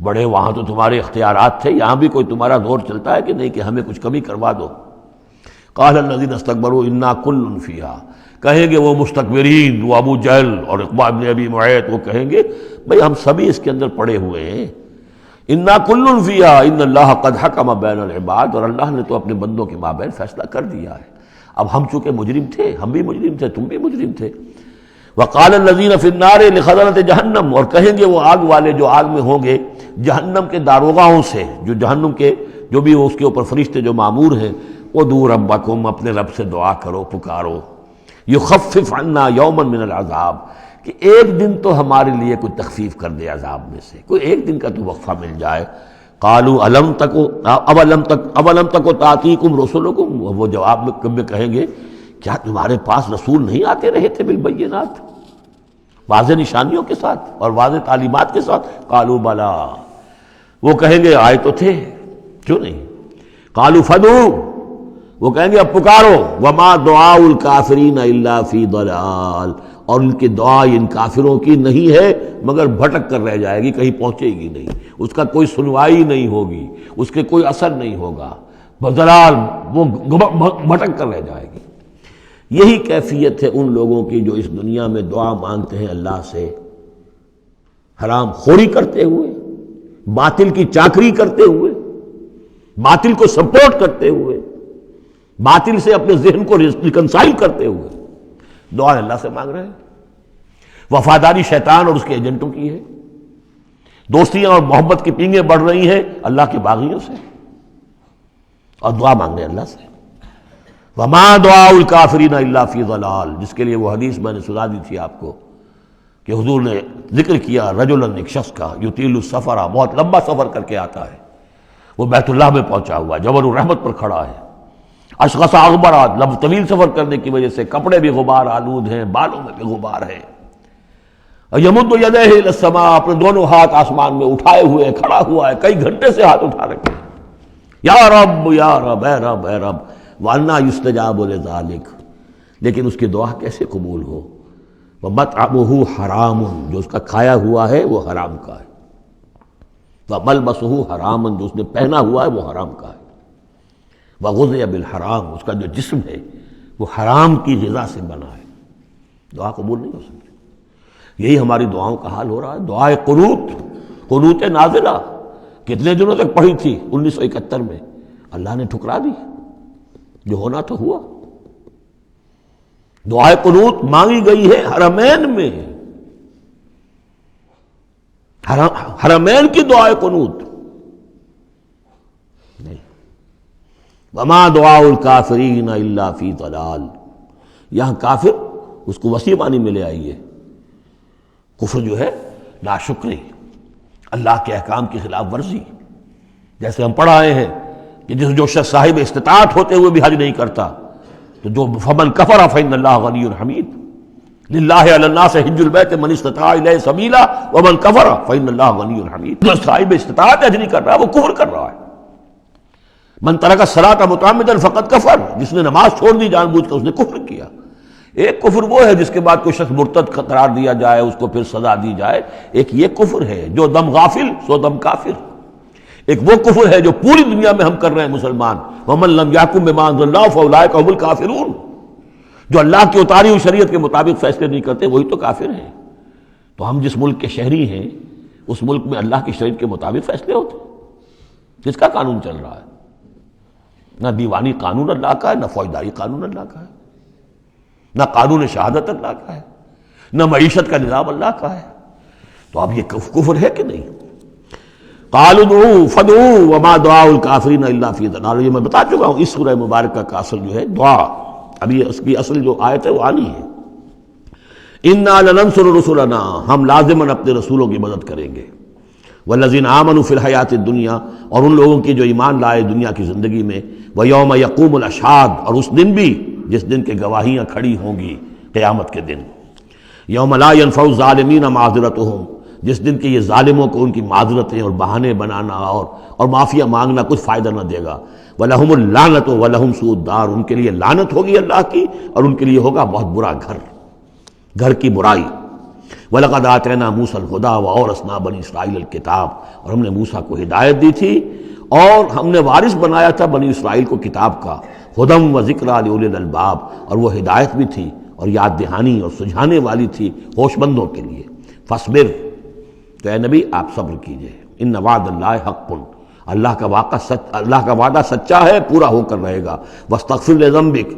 بڑے وہاں تو تمہارے اختیارات تھے، یہاں بھی کوئی تمہارا زور چلتا ہے کہ نہیں کہ ہمیں کچھ کمی کروا دو. قال الذين استكبروا انا كل فيها، کہیں گے وہ مستکبرین، وہ ابو جہل اور عقبہ ابن ابی معیط، وہ کہیں گے بھئی ہم سبھی اس کے اندر پڑے ہوئے ہیں. انا كل فيها ان اللہ قد حکم بین العباد، اور اللہ نے تو اپنے بندوں کے مابین فیصلہ کر دیا ہے. اب ہم چونکہ مجرم تھے، ہم بھی مجرم تھے، تم بھی مجرم تھے. وقال الذين في النار لخزنة جہنم، اور کہیں گے وہ آگ والے جو آگ میں ہوں گے جہنم کے داروغاؤں سے، جو جہنم کے جو بھی اس کے اوپر فرشتے جو مامور ہیں، ادعوا ربکم، اپنے رب سے دعا کرو، پکارو، یخفف عنا یوما من العذاب، کہ ایک دن تو ہمارے لیے کوئی تخفیف کر دے عذاب میں سے، کوئی ایک دن کا تو وقفہ مل جائے. قالوا اولم تک تاتیکم رسلکم، وہ جواب میں کہیں گے کیا تمہارے پاس رسول نہیں آتے رہے تھے بالبینات، واضح نشانیوں کے ساتھ اور واضح تعلیمات کے ساتھ؟ قالوا بلا، وہ کہیں گے آئے تو تھے، کیوں نہیں؟ قالوا فدعوا، وہ کہیں گے اب پکارو. وما دعاء الکافرین الا فی ضلال، اور ان کی دعا ان کافروں کی نہیں ہے مگر بھٹک کر رہ جائے گی، کہیں پہنچے گی نہیں، اس کا کوئی سنوائی نہیں ہوگی، اس کے کوئی اثر نہیں ہوگا، بضلال، وہ بھٹک کر رہ جائے گی. یہی کیفیت ہے ان لوگوں کی جو اس دنیا میں دعا مانگتے ہیں اللہ سے، حرام خوری کرتے ہوئے، باطل کی چاکری کرتے ہوئے، باطل کو سپورٹ کرتے ہوئے، باطل سے اپنے ذہن کو ریکنسائل کرتے ہوئے دعا اللہ سے مانگ رہے ہیں. وفاداری شیطان اور اس کے ایجنٹوں کی ہے. دوستیاں اور محبت کی پینگیں بڑھ رہی ہیں اللہ کے باغیوں سے، اور دعا مانگے اللہ سے۔ وما دعاء الکافرین الا فی ضلال، جس کے لیے وہ حدیث میں نے سنا دی تھی آپ کو کہ حضور نے ذکر کیا رجلاً، ایک شخص کا، یطیل السفر، بہت لمبا سفر کر کے آتا ہے، وہ بیت اللہ میں پہنچا ہوا ہے، جبل الرحمت پر کھڑا ہے، اشخص اغبرا، طویل سفر کرنے کی وجہ سے کپڑے بھی غبار آلود ہیں، بالوں میں بھی غبار ہے، یمد یدیہ الی السماء، اپنے دونوں ہاتھ آسمان میں اٹھائے ہوئے کھڑا ہوا ہے، کئی گھنٹے سے ہاتھ اٹھا رکھے ہیں، یا رب یا رب، اے رب اے رب، وَأَنَّا يُسْتَجَابُ لِذَلِكَ، لیکن اس کی دعا کیسے قبول ہو؟ وَمَطْعَمُهُ حَرَامٌ، جو اس کا کھایا ہوا ہے وہ حرام کا ہے، وَمَلْبَسُهُ حَرَامٌ، جو اس نے پہنا ہوا ہے وہ حرام کا ہے، وَغُذِيَ بِالْحَرَام، اس کا جو جسم ہے وہ حرام کی غذا سے بنا ہے، دعا قبول نہیں ہو سکتی۔ یہی ہماری دعاؤں کا حال ہو رہا ہے۔ دعائے قنوت، قنوت نازلہ کتنے دنوں تک پڑھی تھی 1971 میں، اللہ نے ٹھکرا دی، جو ہونا تو ہوا۔ دعائے قنوت مانگی گئی ہے حرمین میں، حرمین کی دعائے قنوت نہیں۔ وما دعاء الکافرین الا فی ضلال، یہاں کافر اس کو وسیع معنی میں لے آئیے، کفر جو ہے ناشکری، اللہ کے احکام کی خلاف ورزی، جیسے ہم پڑھ آئے ہیں کہ جو شخص صاحب استطاعت ہوتے ہوئے بھی حج نہیں کرتا، تو جو فمن کفر فإن اللہ غنی حمید، للہ علی الناس حج البیت من استطاع الیہ سبیلا ومن کفر فإن اللہ غنی حمید، جو صاحب استطاعت حج نہیں کر رہا وہ کفر کر رہا ہے۔ من ترک الصلاۃ متعمدا فقد کفر، جس نے نماز چھوڑ دی جان بوجھ کر اس نے کفر کیا۔ ایک کفر وہ ہے جس کے بعد کوئی شخص مرتد قرار دیا جائے، اس کو پھر سزا دی جائے، ایک یہ کفر ہے جو دم غافل سو دم کافر، ایک وہ کفر ہے جو پوری دنیا میں ہم کر رہے ہیں مسلمان، ومن لم یحکم بما انزل اللہ فاولئک هم الکافرون، جو اللہ کی اتاری ہوئی شریعت کے مطابق فیصلے نہیں کرتے وہی تو کافر ہیں۔ تو ہم جس ملک کے شہری ہیں اس ملک میں اللہ کی شریعت کے مطابق فیصلے ہوتے ہیں، کس کا قانون چل رہا ہے؟ نہ دیوانی قانون اللہ کا ہے، نہ فوجداری قانون اللہ کا ہے، نہ قانون شہادت اللہ کا ہے، نہ معیشت کا نظام اللہ کا ہے۔ تو اب یہ کفر ہے کہ نہیں؟ قالوا ادعوا فادعوا وما دعاء الکافرین الا فی ضلال، یہ میں بتا چکا ہوں، اس سورہ مبارکہ کا اصل جو ہے دعا، ابھی اس کی اصل جو آیت ہے وہ آنی ہے۔ انا لننصر رسلنا، ہم لازماً اپنے رسولوں کی مدد کریں گے، والذین آمنوا فی الحیات الدنیا، اور ان لوگوں کی جو ایمان لائے دنیا کی زندگی میں، ویوم یقوم الاشہاد، اور اس دن بھی جس دن کے گواہیاں کھڑی ہوں گی، قیامت کے دن، یوم لا ینفع الظالمین معذرتہم، جس دن کے یہ ظالموں کو ان کی معذرتیں اور بہانے بنانا اور معافیہ مانگنا کچھ فائدہ نہ دے گا، وَلَهُمُ اللَّعْنَةُ وَلَهُمْ سُوءُ الدَّارِ، ان کے لیے لعنت ہوگی اللہ کی اور ان کے لیے ہوگا بہت برا گھر کی برائی۔ وَلَقَدْ آتَيْنَا مُوسَى الْهُدَىٰ وَأَوْرَثْنَا بَنِي إِسْرَائِيلَ الْكِتَابَ، اور ہم نے موسیٰ کو ہدایت دی تھی اور ہم نے وارث بنایا تھا بنی اسرائیل کو کتاب کا، ہدی وذکریٰ لأولی الالباب، اور وہ ہدایت بھی تھی اور یاد دہانی اور سجھانے والی تھی ہوش مندوں کے لیے۔ فاصبر، تو اے نبی آپ صبر کیجئے، ان وعد اللہ حق، اللہ کا وعدہ سچا ہے، پورا ہو کر رہے گا۔ واستغفر لذنبک،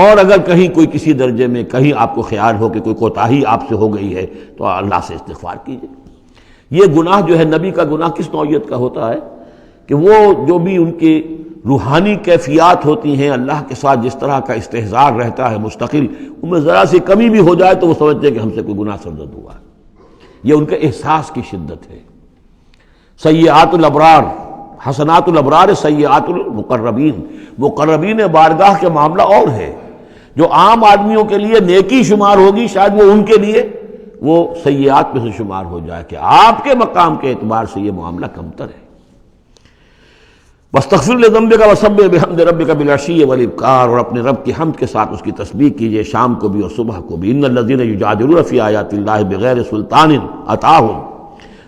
اور اگر کہیں کوئی کسی درجے میں کہیں آپ کو خیال ہو کہ کوئی کوتاہی آپ سے ہو گئی ہے تو اللہ سے استغفار کیجئے۔ یہ گناہ جو ہے نبی کا گناہ کس نوعیت کا ہوتا ہے کہ وہ جو بھی ان کی روحانی کیفیات ہوتی ہیں، اللہ کے ساتھ جس طرح کا استحضار رہتا ہے مستقل، ان میں ذرا سی کمی بھی ہو جائے تو وہ سمجھتے ہیں کہ ہم سے کوئی گناہ سرزد ہوا ہے، یہ ان کے احساس کی شدت ہے۔ سیئات الابرار حسنات الابرار، سیئات المقربین، مقربین بارگاہ کے معاملہ اور ہے، جو عام آدمیوں کے لیے نیکی شمار ہوگی شاید وہ ان کے لیے وہ سیئات میں سے شمار ہو جائے کہ آپ کے مقام کے اعتبار سے یہ معاملہ کمتر ہے۔ واستغفر لذنبک وسبح بحمد ربک بالعشی والابکار، اور اپنے رب کی حمد کے ساتھ اس کی تسبیح کیجئے شام کو بھی اور صبح کو بھی۔ ان الذین یجادلون فی آیات اللہ بغیر سلطان اتاہم،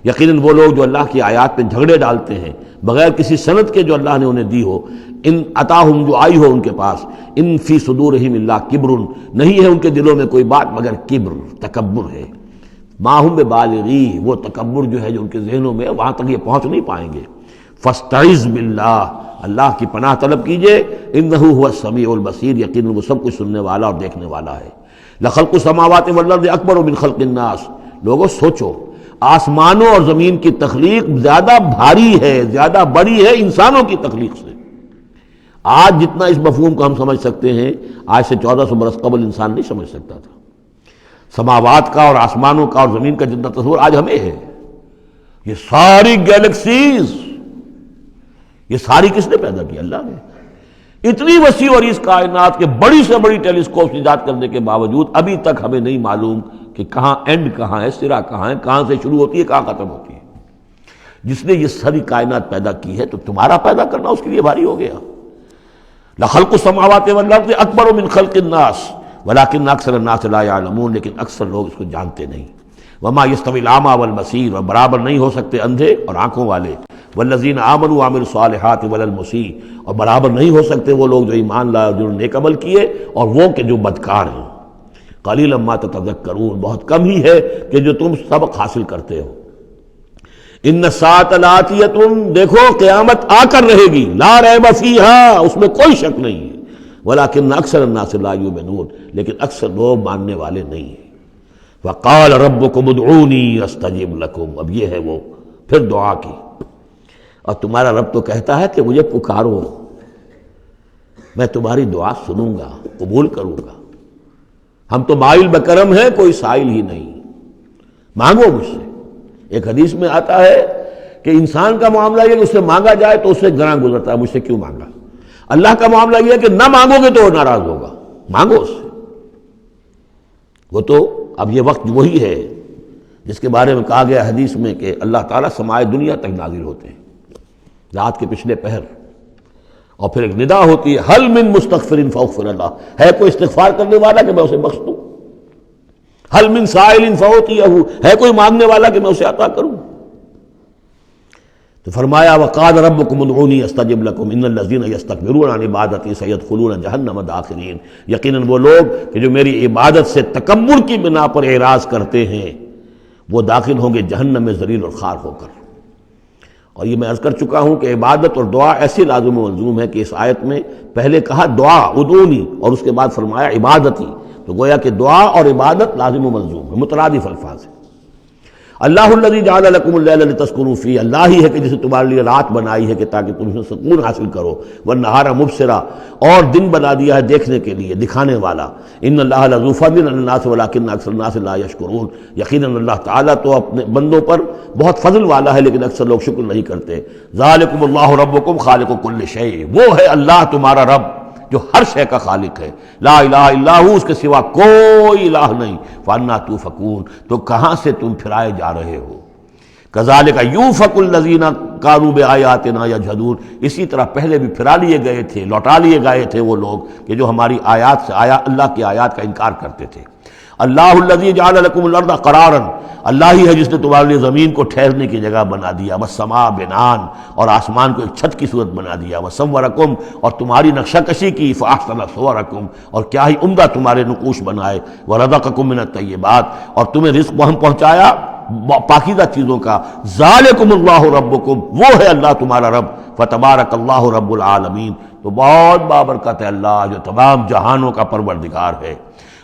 یقیناً وہ لوگ جو اللہ کی آیات پہ جھگڑے ڈالتے ہیں بغیر کسی سند کے جو اللہ نے انہیں دی ہو، ان اتاہم جو آئی ہو ان کے پاس، ان فی صدورہم الا کبر، نہیں ہے ان کے دلوں میں کوئی بات مگر کبر، تکبر ہے۔ ما ہم ببالغی، وہ تکبر جو ہے جو ان کے ذہنوں میں وہاں تک یہ پہنچ نہیں پائیں گے۔ فاستعذ باللہ، اللہ کی پناہ طلب کیجئے، انہ هو السمیع البصیر، یقیناً وہ سب کچھ سننے والا اور دیکھنے والا ہے۔ لخلق السماوات والارض اکبر من خلق الناس، لوگوں سوچو آسمانوں اور زمین کی تخلیق زیادہ بھاری ہے، زیادہ بڑی ہے انسانوں کی تخلیق سے۔ آج جتنا اس مفہوم کو ہم سمجھ سکتے ہیں، آج سے 1400 برس قبل انسان نہیں سمجھ سکتا تھا۔ سماوات کا اور آسمانوں کا اور زمین کا جتنا تصور آج ہمیں ہے، یہ ساری گیلیکسیز، یہ ساری کس نے پیدا کی؟ اللہ نے۔ اتنی وسیع اور اس کائنات کے بڑی سے بڑی ٹیلیسکوپ ایجاد کرنے کے باوجود ابھی تک ہمیں نہیں معلوم کہ کہاں اینڈ کہاں ہے، سرا کہاں ہے، کہاں سے شروع ہوتی ہے، کہاں ختم ہوتی ہے۔ جس نے یہ ساری کائنات پیدا کی ہے تو تمہارا پیدا کرنا اس کے لیے بھاری ہو گیا۔ لخلق السماوات والارض اکبر من خلق الناس ولکن اکثر الناس لا يعلمون، لیکن اکثر لوگ اس کو جانتے نہیں۔ وما يستوي الاعمى والبصير، اور برابر نہیں ہو سکتے اندھے اور آنکھوں والے، والذین آمنوا وعملوا الصالحات ولا المسیء، اور برابر نہیں ہو سکتے وہ لوگ جو ایمان لائے اور جنہوں نے نیک عمل کیے اور وہ کہ جو بدکار ہیں۔ قلیلا ما تتذکرون، بہت کم ہی ہے کہ جو تم سبق حاصل کرتے ہو۔ ان الساعۃ لآتیۃ، دیکھو قیامت آ کر رہے گی، لا ریب فیہا، اس میں کوئی شک نہیں ہے، ولکن اکثر الناس لا یؤمنون، لیکن اکثر لوگ ماننے والے نہیں ہیں۔ وقال ربکم ادعونی استجب لکم، اب یہ ہے وہ پھر دعا کی، اور تمہارا رب تو کہتا ہے کہ مجھے پکارو، میں تمہاری دعا سنوں گا، قبول کروں گا۔ ہم تو مائل بکرم ہیں، کوئی سائل ہی نہیں، مانگو مجھ سے۔ ایک حدیث میں آتا ہے کہ انسان کا معاملہ یہ کہ اس سے مانگا جائے تو اس سے گراں گزرتا ہے، مجھ سے کیوں مانگا۔ اللہ کا معاملہ یہ ہے کہ نہ مانگو گے تو وہ ناراض ہوگا، مانگو اس سے۔ وہ تو اب یہ وقت وہی ہے جس کے بارے میں کہا گیا حدیث میں کہ اللہ تعالیٰ سمائے دنیا تک نازل ہوتے ہیں رات کے پچھلے پہر، اور پھر ایک ندا ہوتی ہے، حل من مستغفر فاغفر اللہ، ہے کوئی استغفار کرنے والا کہ میں اسے بخش دوں، حل من سائل فاعطیہ، ہے کوئی مانگنے والا کہ میں اسے عطا کروں۔ تو فرمایا وقال ربکم ادعونی استجب لکم ان الذین یستکبرون عن عبادتی سیدخلون جہنم داخرین، یقیناً وہ لوگ کہ جو میری عبادت سے تکبر کی بنا پر اعراض کرتے ہیں وہ داخل ہوں گے جہنم میں ذلیل اور خوار ہو کر۔ اور یہ میں عرض کر چکا ہوں کہ عبادت اور دعا ایسی لازم و ملزوم ہے کہ اس آیت میں پہلے کہا دعا ادعونی اور اس کے بعد فرمایا عبادتی، تو گویا کہ دعا اور عبادت لازم و ملزوم ہے، مترادف الفاظ ہیں۔ اللہ الذی جعل لکم اللیل لتسکنوا فیہ، اللہ ہی ہے کہ جسے تمہارے لیے رات بنائی ہے کہ تاکہ تم اس میں سکون حاصل کرو، والنہار مبصرا، اور دن بنا دیا ہے دیکھنے کے لیے، دکھانے والا۔ ان اللہ لذو فضل علی الناس ولکن اکثر الناس لا یشکرون، یقیناً اللہ تعالیٰ تو اپنے بندوں پر بہت فضل والا ہے لیکن اکثر لوگ شکر نہیں کرتے۔ ذالکم اللہ ربکم خالق کل شیء، وہ ہے اللہ تمہارا رب جو ہر شے کا خالق ہے، لا الہ الا ہو، اس کے سوا کوئی الہ نہیں، فانا توفکون، تو کہاں سے تم پھرائے جا رہے ہو۔ کذالک یوفک الذین کانوا بآیاتنا یجحدون، اسی طرح پہلے بھی پھرا لیے گئے تھے، لوٹا لیے گئے تھے وہ لوگ کہ جو ہماری آیات سے اللہ کی آیات کا انکار کرتے تھے۔ اللہ الذی جعل لکم الارض قرارا، اللہ ہی ہے جس نے تمہارے لیے زمین کو ٹھہرنے کی جگہ بنا دیا، والسماء بناءً، اور آسمان کو ایک چھت کی صورت بنا دیا، وصورکم، اور تمہاری نقشہ کشی کی، فاحسن صورکم، اور کیا ہی عمدہ تمہارے نقوش بنائے، ورزقکم من الطیبات، اور تمہیں رزق ہم پہنچایا پاکیزہ چیزوں کا۔ ذالکم اللہ ربکم، وہ ہے اللہ تمہارا رب، فتبارک اللہ رب العالمین، تو بہت بابرکت ہے اللہ جو تمام جہانوں کا پروردگار ہے۔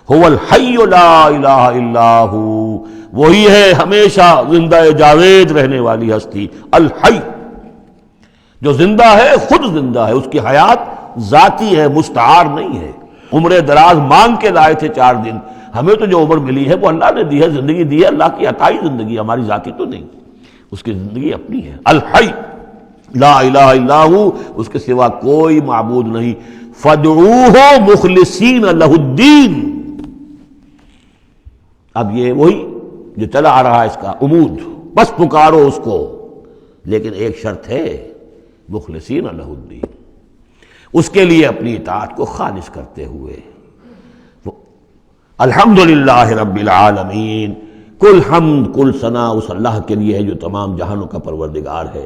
هو الحی لا الہ الا ہو، وہی ہے ہمیشہ زندہ جاوید رہنے والی ہستی، الحی، جو زندہ ہے، خود زندہ ہے، اس کی حیات ذاتی ہے، مستعار نہیں ہے۔ عمر دراز مانگ کے لائے تھے 4 دن، ہمیں تو جو عمر ملی ہے وہ اللہ نے دی ہے، زندگی دی ہے، اللہ کی عطائی زندگی، ہماری ذاتی تو نہیں، اس کی زندگی اپنی ہے۔ الحی لا الہ الا ہو، اس کے سوا کوئی معبود نہیں، فادعوہ مخلصین لہ الدین۔ اب یہ وہی جو چلا آ رہا ہے اس کا عمود، بس پکارو اس کو، لیکن ایک شرط ہے، مخلصین لہ الدین، اس کے لیے اپنی اطاعت کو خالص کرتے ہوئے۔ الحمدللہ رب العالمین، کل حمد کل ثنا اس اللہ کے لیے ہے جو تمام جہانوں کا پروردگار ہے۔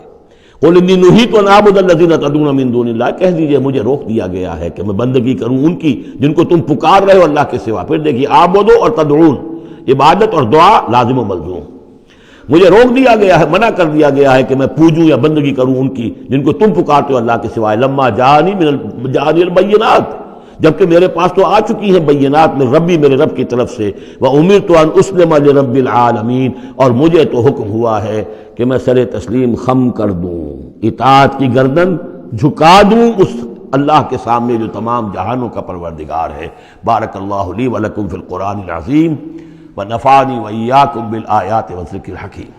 قل انی نہیت ان اعبد الذین تدعون من دون اللہ، کہہ دیجئے مجھے روک دیا گیا ہے کہ میں بندگی کروں ان کی جن کو تم پکار رہے ہو اللہ کے سوا۔ پھر دیکھیے اعبدو اور تدعون، عبادت اور دعا لازم و ملزوم۔ مجھے روک دیا گیا ہے، منع کر دیا گیا ہے کہ میں پوجوں یا بندگی کروں ان کی جن کو تم پکارتے ہو اللہ کے سوائے۔ لما جانی البینات، جبکہ میرے پاس تو آ چکی ہیں بینات میں ربی میرے رب کی طرف سے، وَأُمِرْتُ أَنْ أُسْلِمَ لِرَبِّ الْعَالَمِينَ، اور مجھے تو حکم ہوا ہے کہ میں سر تسلیم خم کر دوں، اطاعت کی گردن جھکا دوں اس اللہ کے سامنے جو تمام جہانوں کا پروردگار ہے۔ بارک اللہ لی ولکم فی القرآن العظیم ونفعنی وإیاکم بالآیات والذکر الحکیم۔